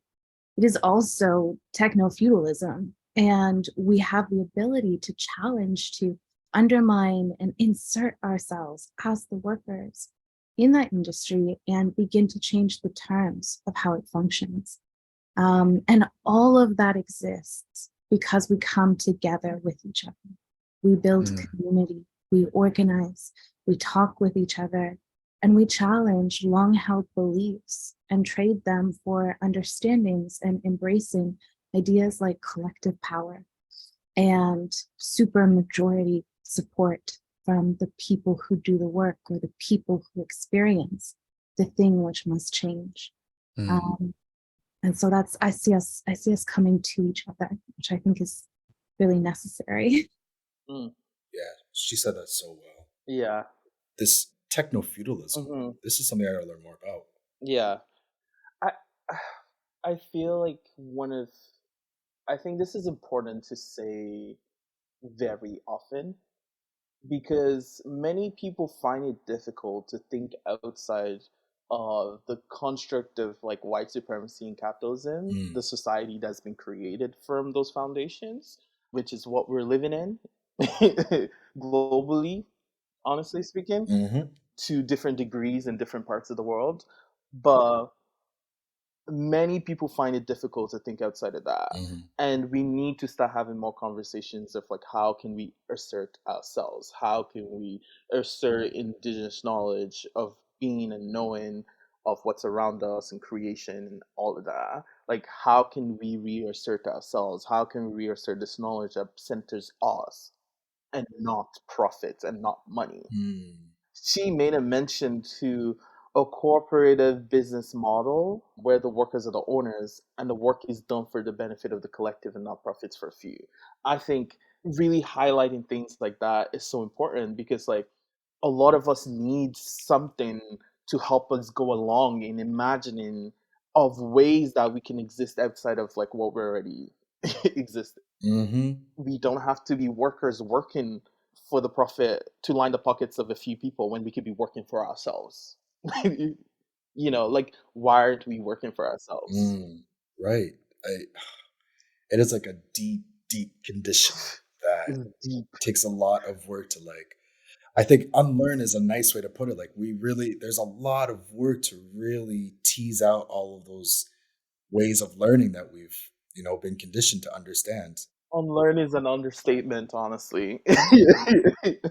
It is also techno-feudalism, and we have the ability to challenge, to undermine and insert ourselves as the workers in that industry and begin to change the terms of how it functions. And all of that exists because we come together with each other. We build community, we organize, we talk with each other, and we challenge long-held beliefs and trade them for understandings and embracing ideas like collective power and supermajority support from the people who do the work or the people who experience the thing which must change. And so I see us coming to each other, which I think is really necessary. Yeah, she said that so well. Yeah. This techno-feudalism, this is something I gotta learn more about. Yeah. I feel like I think this is important to say very often, because many people find it difficult to think outside of the construct of like white supremacy and capitalism, the society that's been created from those foundations, which is what we're living in globally, honestly speaking, to different degrees in different parts of the world. But many people find it difficult to think outside of that. And we need to start having more conversations of like, how can we assert ourselves? How can we assert indigenous knowledge of being and knowing of what's around us and creation and all of that? Like, how can we reassert ourselves? How can we reassert this knowledge that centers us and not profit and not money? She made a mention to a cooperative business model where the workers are the owners and the work is done for the benefit of the collective and not profits for a few. I think really highlighting things like that is so important, because like a lot of us need something to help us go along in imagining of ways that we can exist outside of like what we're already existing. We don't have to be workers working for the profit to line the pockets of a few people when we could be working for ourselves. Like, why aren't we working for ourselves? Right. It is like a deep condition that takes a lot of work to like, I think unlearn is a nice way to put it. Like there's a lot of work to really tease out all of those ways of learning that we've, been conditioned to understand. Unlearn is an understatement, honestly. It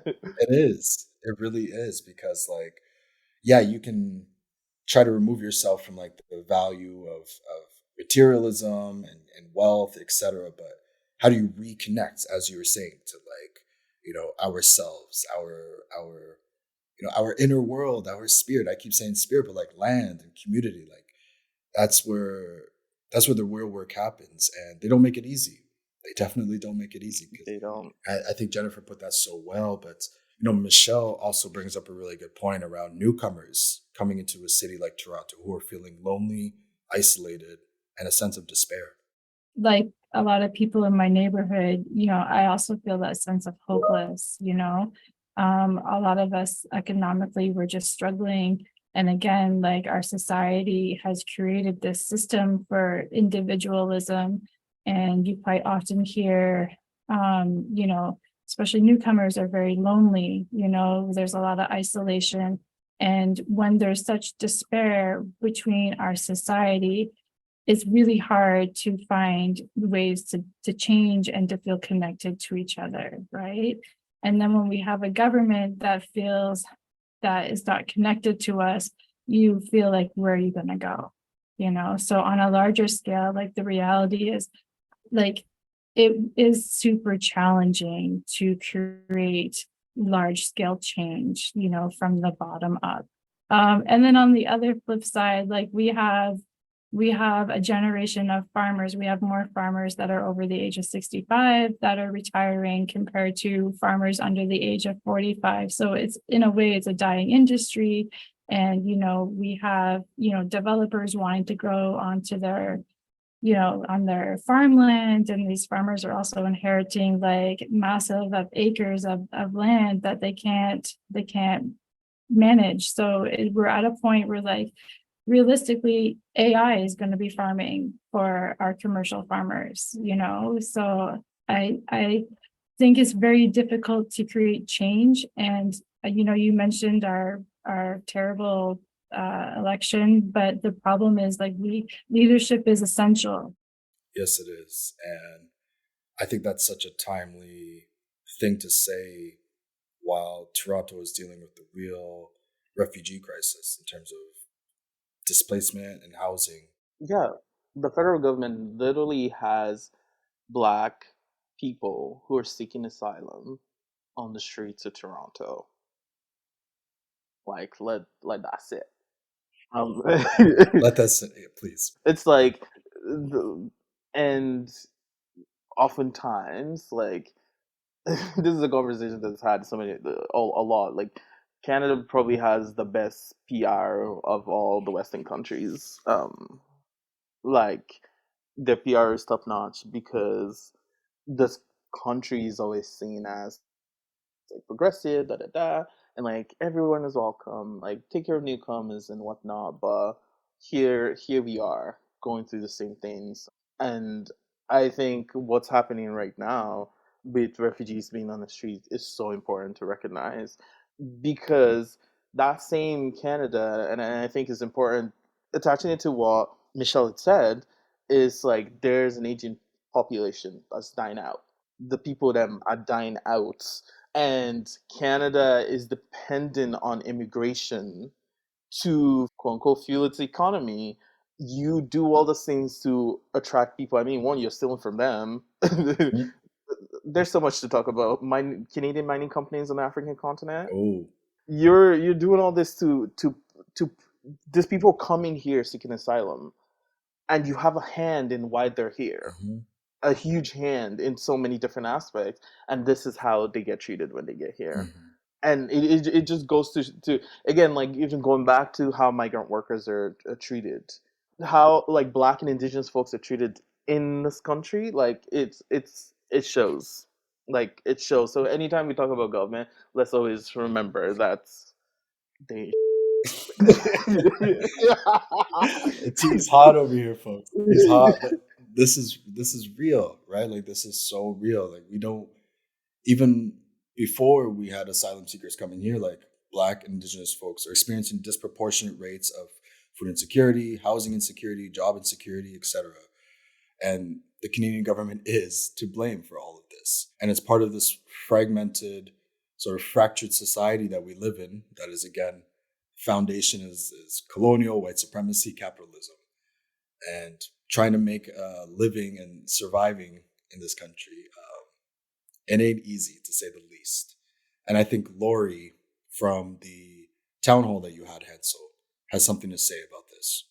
is. It really is, because like, yeah, you can try to remove yourself from like the value of materialism and wealth, etc. But how do you reconnect, as you were saying, to like, ourselves, our inner world, our spirit? I keep saying spirit, but like land and community, like that's where the real work happens, and they don't make it easy. They definitely don't make it easy. They don't. I think Jennifer put that so well, but Michelle also brings up a really good point around newcomers coming into a city like Toronto who are feeling lonely, isolated, and a sense of despair. Like a lot of people in my neighborhood, I also feel that sense of hopeless, a lot of us economically, we're just struggling. And again, like our society has created this system for individualism. And you quite often hear, especially newcomers are very lonely, there's a lot of isolation. And when there's such despair between our society, it's really hard to find ways to change and to feel connected to each other, right? And then when we have a government that feels that is not connected to us, you feel like, where are you going to go? So on a larger scale, like the reality is like it is super challenging to create large scale change, from the bottom up. And then on the other flip side, like we have a generation of farmers. We have more farmers that are over the age of 65 that are retiring compared to farmers under the age of 45. So it's, in a way, it's a dying industry. And, we have, developers wanting to grow onto their, on their farmland. And these farmers are also inheriting like massive acres of land that they can't manage. So we're at a point where like, realistically, AI is going to be farming for our commercial farmers, So I think it's very difficult to create change. And, you mentioned our terrible election, but the problem is like leadership is essential. Yes, it is. And I think that's such a timely thing to say while Toronto is dealing with the real refugee crisis in terms of displacement and housing. Yeah, the federal government literally has Black people who are seeking asylum on the streets of Toronto. Like, let that's it. Let that sit, please. It's like, and oftentimes, like, this is a conversation that's had so many, a lot. Like, Canada probably has the best PR of all the Western countries. Like, their PR is top notch because this country is always seen as like progressive, da da da, and like everyone is welcome. Like, take care of newcomers and whatnot. But here we are going through the same things, and I think what's happening right now with refugees being on the street is so important to recognize, because that same Canada, and I think is important, attaching it to what Michelle had said, is like there's an aging population that's dying out. The people that are dying out, and Canada is dependent on immigration to quote unquote fuel its economy. You do all the things to attract people. I mean, one, you're stealing from them. There's so much to talk about. Canadian mining companies on the African continent. Oh, You're doing all this to there's people coming here seeking asylum, and you have a hand in why they're here. A huge hand in so many different aspects, and this is how they get treated when they get here. And it just goes to again, like, even going back to how migrant workers are treated, how like Black and Indigenous folks are treated in this country. Like, it shows. Like, it shows. So anytime we talk about government, let's always remember that they He's hot over here, folks. He's hot. But this is real, right? Like, this is so real. Like, we don't, even before we had asylum seekers coming here, like Black and Indigenous folks are experiencing disproportionate rates of food insecurity, housing insecurity, job insecurity, etc. And the Canadian government is to blame for all of this. And it's part of this fragmented, sort of fractured society that we live in, that is, again, foundation is colonial, white supremacy, capitalism, and trying to make a living and surviving in this country. It ain't easy, to say the least. And I think Lori, from the town hall that you had, Hansel, has something to say about this.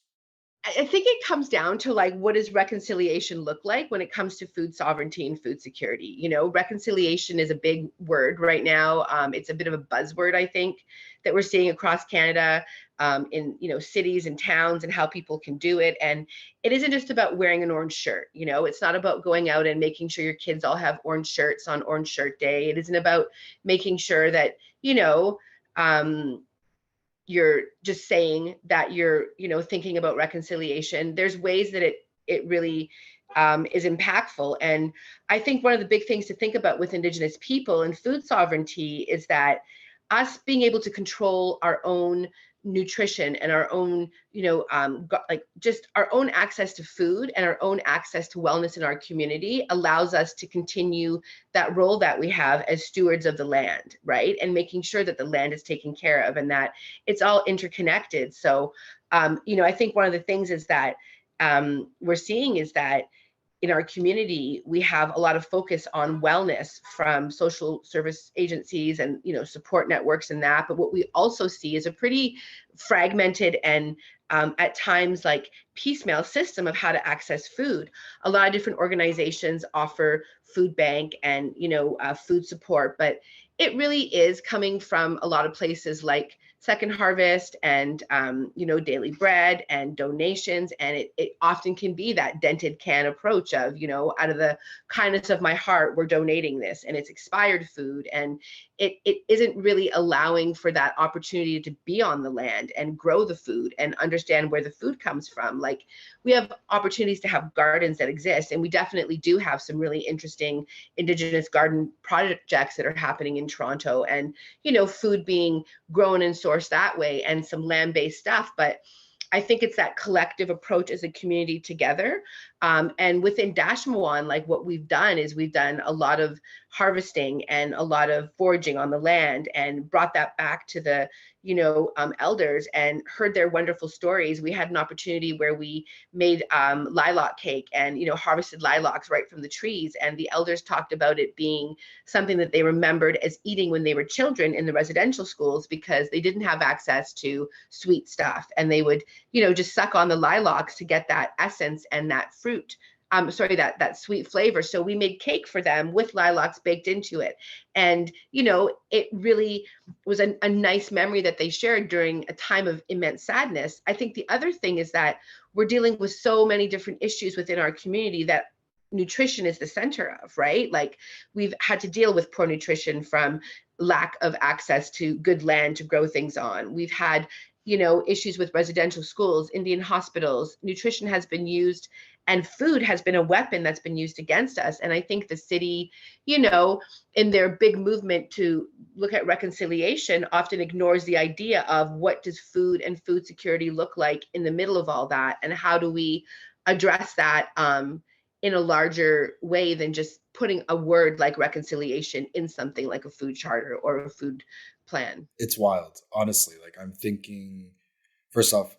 I think it comes down to like, what does reconciliation look like when it comes to food sovereignty and food security? Reconciliation is a big word right now. It's a bit of a buzzword, I think, that we're seeing across Canada, in cities and towns, and how people can do it. And it isn't just about wearing an orange shirt. It's not about going out and making sure your kids all have orange shirts on Orange Shirt Day. It isn't about making sure that you're just saying that you're thinking about reconciliation. There's ways that it really is impactful. And I think one of the big things to think about with Indigenous people and food sovereignty is that us being able to control our own nutrition and our own, like just our own access to food and our own access to wellness in our community allows us to continue that role that we have as stewards of the land, right? And making sure that the land is taken care of and that it's all interconnected. So, I think one of the things is that we're seeing is that in our community, we have a lot of focus on wellness from social service agencies and support networks and that. But what we also see is a pretty fragmented and at times like piecemeal system of how to access food. A lot of different organizations offer food bank and food support, but it really is coming from a lot of places like Second Harvest and Daily Bread and donations, and it often can be that dented can approach of out of the kindness of my heart we're donating this, and it's expired food, and it isn't really allowing for that opportunity to be on the land and grow the food and understand where the food comes from. Like, we have opportunities to have gardens that exist, and we definitely do have some really interesting Indigenous garden projects that are happening in Toronto, and food being grown and sourced that way, and some land-based stuff. But I think it's that collective approach as a community together. And within Dashmawan, like what we've done is we've done a lot of harvesting and a lot of foraging on the land and brought that back to the elders and heard their wonderful stories. We had an opportunity where we made lilac cake and harvested lilacs right from the trees, and the elders talked about it being something that they remembered as eating when they were children in the residential schools, because they didn't have access to sweet stuff, and they would just suck on the lilacs to get that essence and that fruit, that sweet flavor. So we made cake for them with lilacs baked into it. And, it really was a nice memory that they shared during a time of immense sadness. I think the other thing is that we're dealing with so many different issues within our community that nutrition is the center of, right? Like, we've had to deal with poor nutrition, from lack of access to good land to grow things on. We've had issues with residential schools, Indian hospitals. Nutrition has been used, and food has been a weapon that's been used against us. And I think the city, in their big movement to look at reconciliation, often ignores the idea of what does food and food security look like in the middle of all that, and how do we address that in a larger way than just putting a word like reconciliation in something like a food charter or a food plan. It's wild, honestly. Like, I'm thinking, first off,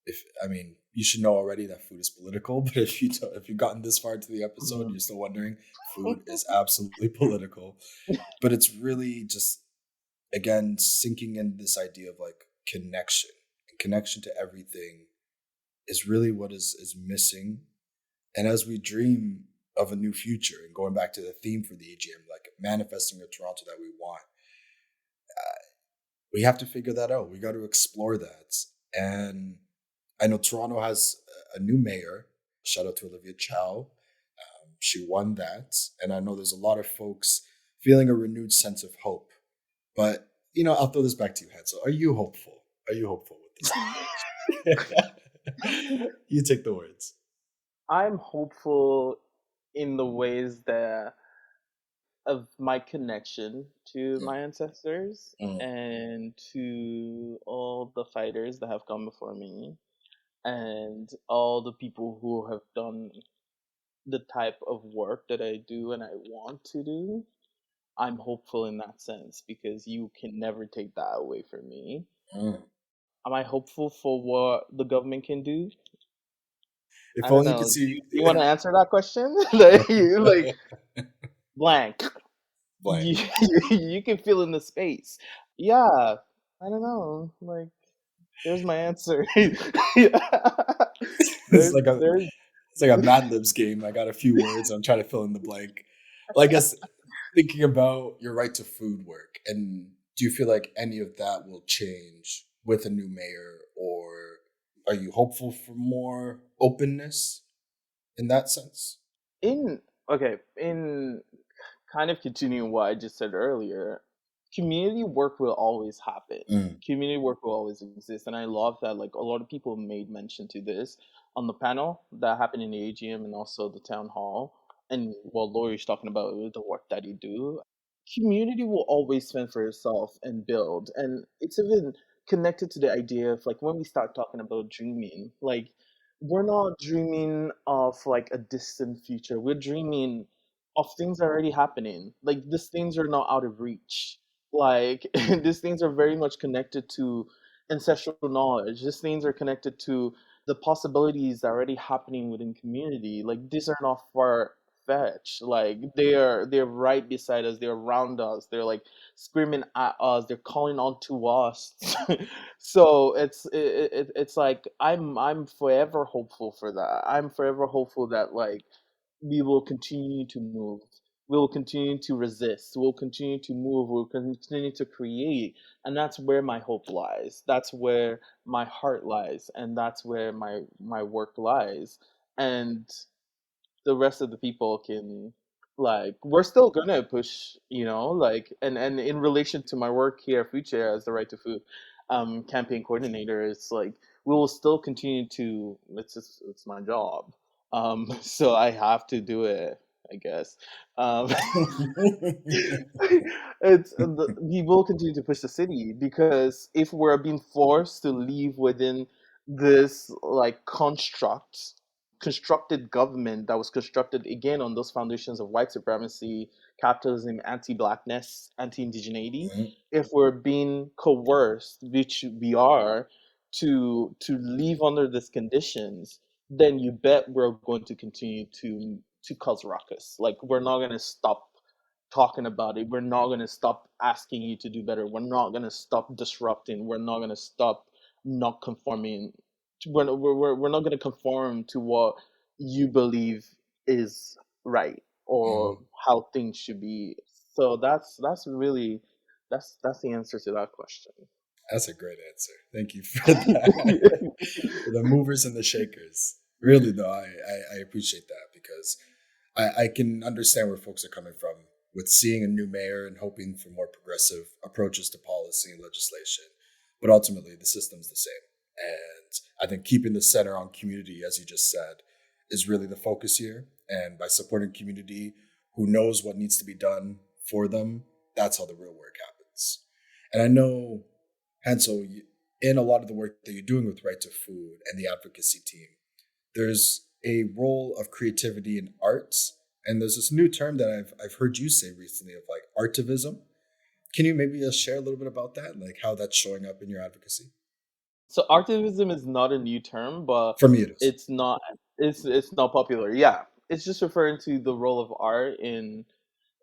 if I mean, you should know already that food is political, but if you've gotten this far into the episode and you're still wondering, food is absolutely political. But it's really just, again, sinking in this idea of like connection, and connection to everything is really what is missing. And as we dream of a new future, and going back to the theme for the AGM, like manifesting a Toronto that we want, we have to figure that out. We got to explore that. And I know Toronto has a new mayor. Shout out to Olivia Chow. She won that. And I know there's a lot of folks feeling a renewed sense of hope. But, I'll throw this back to you, Hansel. Are you hopeful? Are you hopeful with this? You take the words. I'm hopeful in the ways that of my connection to my ancestors and to all the fighters that have come before me, and all the people who have done the type of work that I do and I want to do. I'm hopeful in that sense, because you can never take that away from me. Am I hopeful for what the government can do? If I don't only you know. could see. You want to answer that question? like blank. Blank. You can fill in the space. Yeah, I don't know. Like, there's my answer. It's like a Mad Libs game. I got a few words. I'm trying to fill in the blank. Well, I guess thinking about your right to food work, and do you feel like any of that will change with a new mayor, or are you hopeful for more openness in that sense? in kind of continuing what I just said earlier, community work will always happen. Community work will always exist, and I love that. Like, a lot of people made mention to this on the panel that happened in the AGM and also the town hall. And while Laurie's talking about the work that you do, community will always fend for itself and build. And it's even connected to the idea of like when we start talking about dreaming, like we're not dreaming of like a distant future. We're dreaming of things already happening. Like these things are not out of reach. Like these things are very much connected to ancestral knowledge. These things are connected to the possibilities that are already happening within community. Like these are not far fetched. Like they're right beside us. They're around us. They're like screaming at us. They're calling on to us. So it's like I'm forever hopeful for that. I'm forever hopeful that like we will continue to move. We'll continue to resist. We'll continue to move. We'll continue to create. And that's where my hope lies. That's where my heart lies. And that's where my work lies. And the rest of the people can like we're still gonna push, like and in relation to my work here at FoodShare as the Right to Food campaign coordinator, it's like we will still continue to it's my job. So I have to do it, I guess. Um we will continue to push the city because if we're being forced to live within this like constructed government that was constructed again on those foundations of white supremacy, capitalism, anti-blackness, anti-indigeneity, Mhm. if we're being coerced, which we are, to live under these conditions, then you bet we're going to continue to cause ruckus. Like we're not going to stop talking about it. We're not going to stop asking you to do better. We're not going to stop disrupting. We're not going to stop not conforming. We're not going to conform to what you believe is right or Mhm. how things should be. So that's really that's the answer to that question. That's a great answer. Thank you for that. For the movers and the shakers. Really, though, I appreciate that because I can understand where folks are coming from with seeing a new mayor and hoping for more progressive approaches to policy and legislation. But ultimately, the system's the same. And I think keeping the center on community, as you just said, is really the focus here. And by supporting community who knows what needs to be done for them, that's how the real work happens. And I know, Hansel, in a lot of the work that you're doing with Right to Food and the advocacy team, there's a role of creativity in arts. And there's this new term that I've heard you say recently of like artivism. Can you maybe share a little bit about that, like how that's showing up in your advocacy? So artivism is not a new term, but For me, it is. it's not it's not popular. Yeah, it's just referring to the role of art in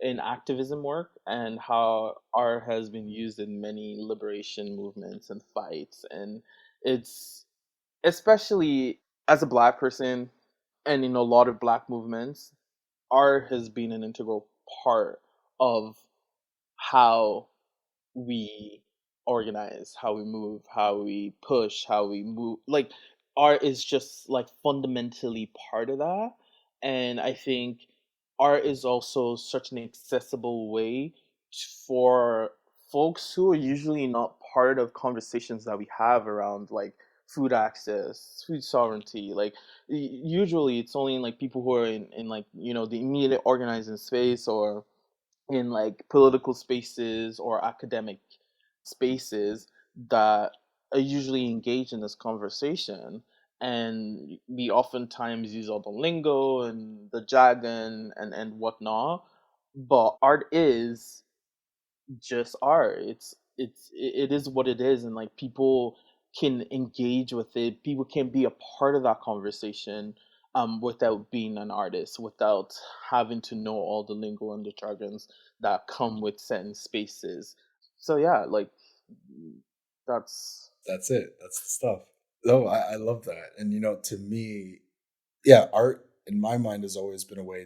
activism work and how art has been used in many liberation movements and fights. And it's especially as a black person and in a lot of black movements, art has been an integral part of how we organize, how we move, how we push, how we move. Like art is just like fundamentally part of that. And I think art is also such an accessible way for folks who are usually not part of conversations that we have around like food access, food sovereignty. Like usually it's only like people who are in like, the immediate organizing space or in like political spaces or academic spaces that are usually engaged in this conversation. And we oftentimes use all the lingo and the jargon and whatnot. But art is just art. It is what it is, and like people can engage with it. People can be a part of that conversation without being an artist, without having to know all the lingo and the jargons that come with certain spaces. So yeah, like that's That's it. That's the stuff. No, I love that. And to me, yeah, art in my mind has always been a way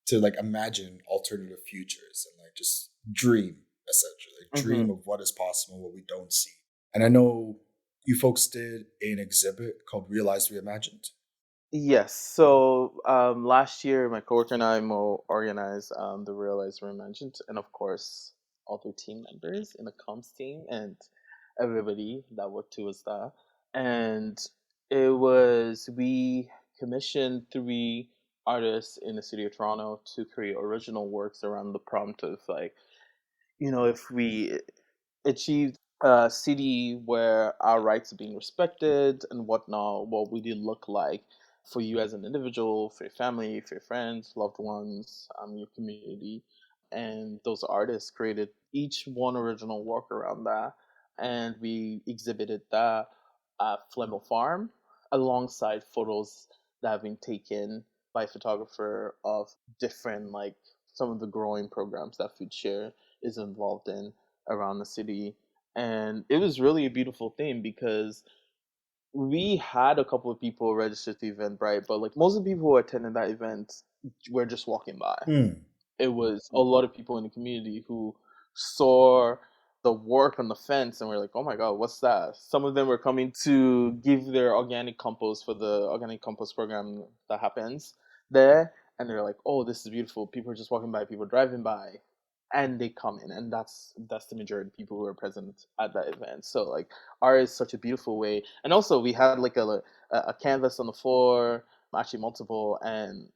to like imagine alternative futures and like just dream, essentially, like dream mhm. of what is possible, what we don't see. And I know you folks did an exhibit called Realized Reimagined. Yes. So last year, my coworker and I organized the Realize Reimagined, and of course, other team members in the comms team and everybody that worked towards that. And we commissioned three artists in the city of Toronto to create original works around the prompt of like, if we achieved a city where our rights are being respected and whatnot, what would it look like for you as an individual, for your family, for your friends, loved ones, your community? And those artists created each one original work around that, and we exhibited that at Flemel Farm alongside photos that have been taken by a photographer of different, like, some of the growing programs that FoodShare is involved in around the city. And it was really a beautiful thing because we had a couple of people registered to the event, right? But like most of the people who attended that event were just walking by. It was a lot of people in the community who saw the work on the fence and were like, oh my God, what's that? Some of them were coming to give their organic compost for the organic compost program that happens there. And they're like, oh, this is beautiful. People are just walking by, people driving by, and they come in. And that's the majority of people who are present at that event. So like art is such a beautiful way. And also we had like a canvas on the floor, actually multiple, and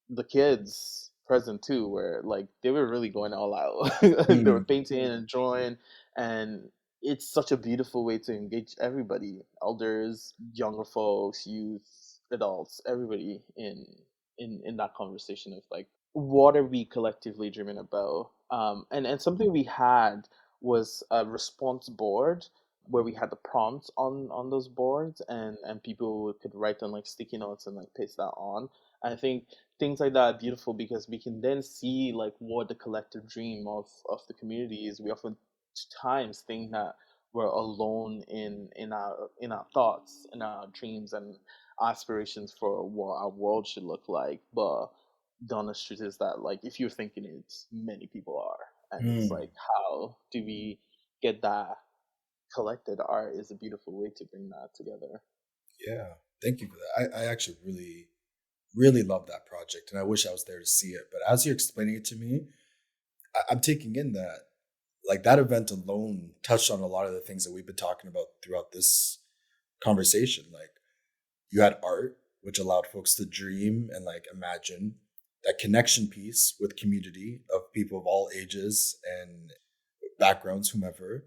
the kids present too where like they were really going all out. They were painting and drawing, and it's such a beautiful way to engage everybody, elders, younger folks, youth, adults, everybody in that conversation of like, what are we collectively dreaming about? And something we had was a response board where we had the prompts on those boards, and people could write on like sticky notes and like paste that on. I think things like that are beautiful because we can then see like what the collective dream of the community is. We often times think that we're alone in our thoughts, in our dreams and aspirations for what our world should look like. But the honest truth is that like if you're thinking it, many people are. And it's like, how do we get that collected? Art is a beautiful way to bring that together. Yeah, thank you for that. I actually really love that project, and I wish I was there to see it. But as you're explaining it to me, I'm taking in that like that event alone touched on a lot of the things that we've been talking about throughout this conversation. Like you had art, which allowed folks to dream and like imagine, that connection piece with community of people of all ages and backgrounds, whomever.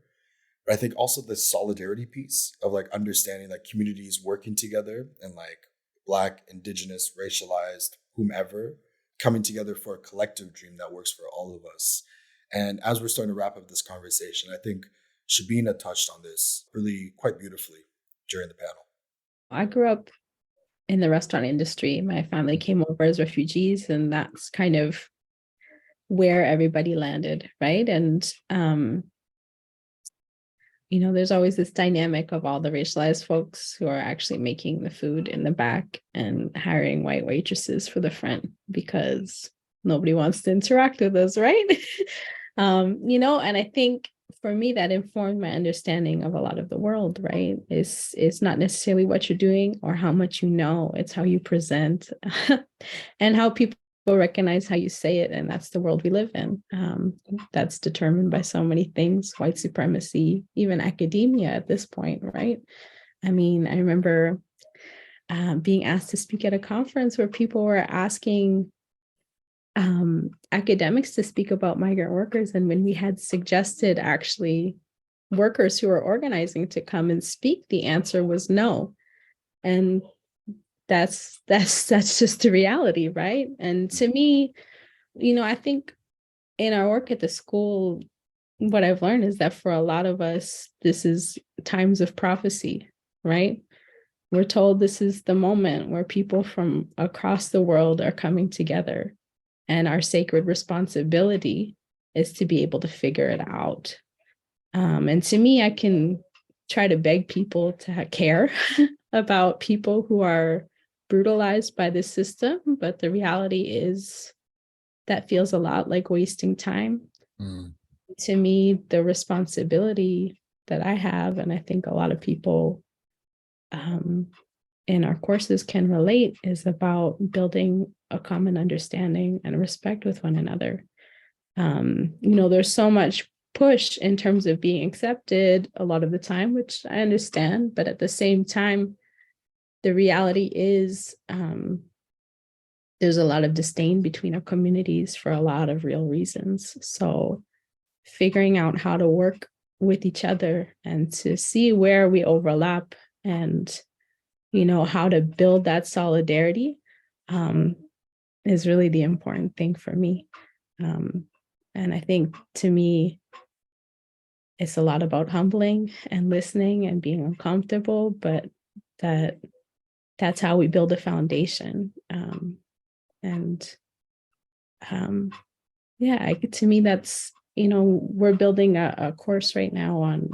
But I think also the solidarity piece of like understanding that communities working together and like Black, Indigenous, racialized, whomever, coming together for a collective dream that works for all of us. And as we're starting to wrap up this conversation, I think Shabina touched on this really quite beautifully during the panel. I grew up in the restaurant industry. My family came over as refugees, and that's kind of where everybody landed, right? And there's always this dynamic of all the racialized folks who are actually making the food in the back and hiring white waitresses for the front because nobody wants to interact with us, right? And I think for me, that informed my understanding of a lot of the world, right? It's not necessarily what you're doing or how much you know, it's how you present and how people recognize how you say it. And that's the world we live in. That's determined by so many things, white supremacy, even academia at this point, right? I mean, I remember being asked to speak at a conference where people were asking academics to speak about migrant workers. And when we had suggested actually workers who are organizing to come and speak, the answer was no. And that's just the reality, right? And to me, I think in our work at the school, what I've learned is that for a lot of us, this is times of prophecy, right? We're told this is the moment where people from across the world are coming together, and our sacred responsibility is to be able to figure it out. And to me, I can try to beg people to care about people who are brutalized by this system, but the reality is that feels a lot like wasting time. To me, the responsibility that I have, and I think a lot of people in our courses can relate, is about building a common understanding and respect with one another. There's so much push in terms of being accepted a lot of the time, which I understand, but at the same time, the reality is there's a lot of disdain between our communities for a lot of real reasons. So figuring out how to work with each other and to see where we overlap and, how to build that solidarity is really the important thing for me. And I think, to me, it's a lot about humbling and listening and being uncomfortable, but that's how we build a foundation. And to me, that's, we're building a course right now on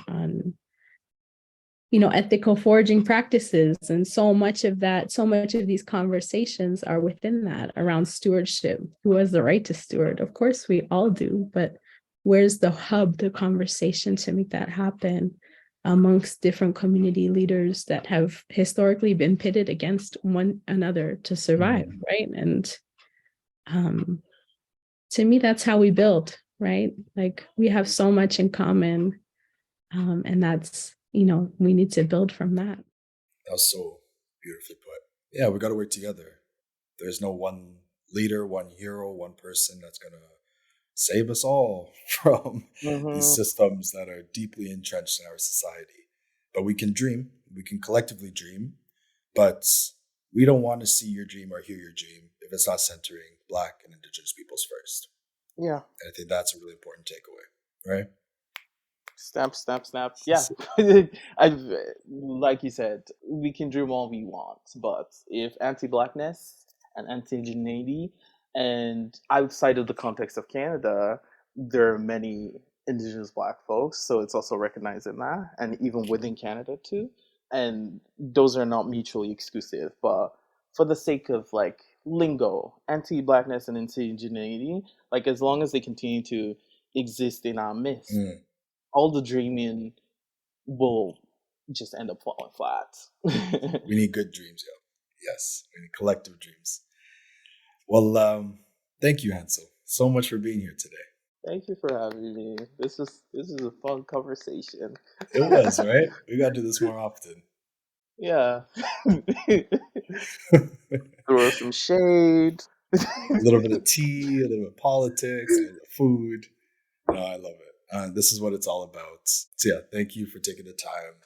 ethical foraging practices. And so much of these conversations are within that, around stewardship. Who has the right to steward? Of course, we all do, but where's the hub, the conversation to make that happen amongst different community leaders that have historically been pitted against one another to survive, right? And to me, that's how we build, right? Like, we have so much in common, and that's, we need to build from that. That was so beautifully put. Yeah, we got to work together. There's no one leader, one hero, one person that's going to save us all from these systems that are deeply entrenched in our society. But we can dream. We can collectively dream. But we don't want to see your dream or hear your dream if it's not centering Black and Indigenous peoples first. Yeah. And I think that's a really important takeaway, right? Snap. Yeah. Like you said, we can dream all we want, but if anti-Blackness and anti-Indigeneity, and outside of the context of Canada, there are many Indigenous Black folks, so it's also recognizing that, and even within Canada too. And those are not mutually exclusive, but for the sake of like lingo, anti-Blackness and anti-Indigeneity, like as long as they continue to exist in our midst, all the dreaming will just end up falling flat. We need good dreams, yo. Yes, we need collective dreams. Well, thank you, Hansel, so much for being here today. Thank you for having me. This is a fun conversation. It was, right? We gotta do this more often. Yeah. Throw some shade. A little bit of tea, a little bit of politics, a little bit of food. No, I love it. This is what it's all about. So yeah, thank you for taking the time.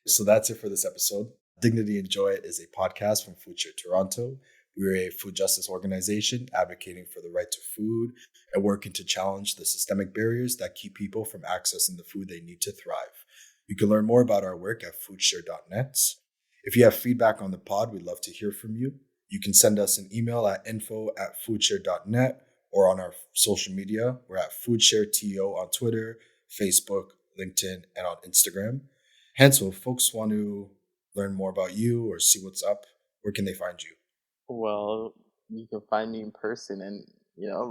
So that's it for this episode. Dignity and Joy is a podcast from FoodShare Toronto. We're a food justice organization advocating for the right to food and working to challenge the systemic barriers that keep people from accessing the food they need to thrive. You can learn more about our work at foodshare.net. If you have feedback on the pod, we'd love to hear from you. You can send us an email at info@foodshare.net or on our social media. We're at FoodShareTO on Twitter, Facebook, LinkedIn, and on Instagram. Hansel, if folks want to learn more about you or see what's up, where can they find you? Well, you can find me in person and,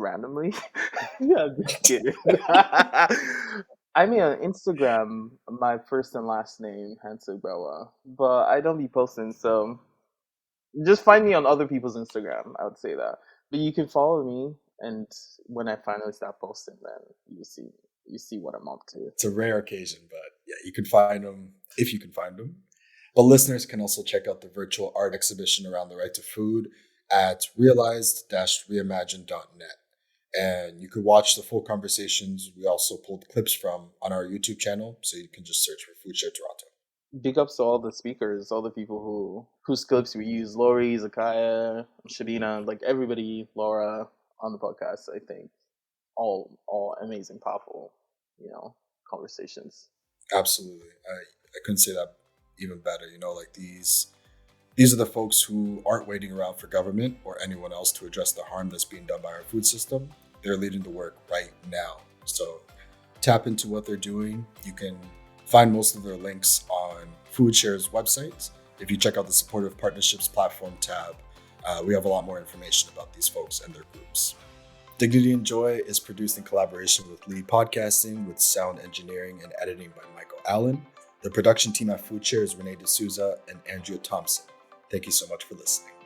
randomly. Yeah, I'm just kidding. I mean, on Instagram, my first and last name, Hansel Igbavboa, but I don't be posting, so just find me on other people's Instagram, I would say that. But you can follow me, and when I finally start posting, then you see what I'm up to. It's a rare occasion, but yeah, you can find them if you can find them. But listeners can also check out the virtual art exhibition around the right to food at realized-reimagine.net. And you could watch the full conversations we also pulled clips from on our YouTube channel, so you can just search for FoodShare Toronto. Big ups to all the speakers, all the people whose clips we use. Lori, Zakaya, Shabina, like everybody, Laura on the podcast, I think. All amazing, powerful, conversations. Absolutely. I couldn't say that even better. Like these are the folks who aren't waiting around for government or anyone else to address the harm that's being done by our food system. They're leading the work right now. So tap into what they're doing. You can find most of their links on FoodShare's website. If you check out the Supportive Partnerships Platform tab, we have a lot more information about these folks and their groups. Dignity and Joy is produced in collaboration with Lead Podcasting, with sound engineering and editing by Michael Allen. The production team at FoodShare is Renee D'Souza and Andrea Thompson. Thank you so much for listening.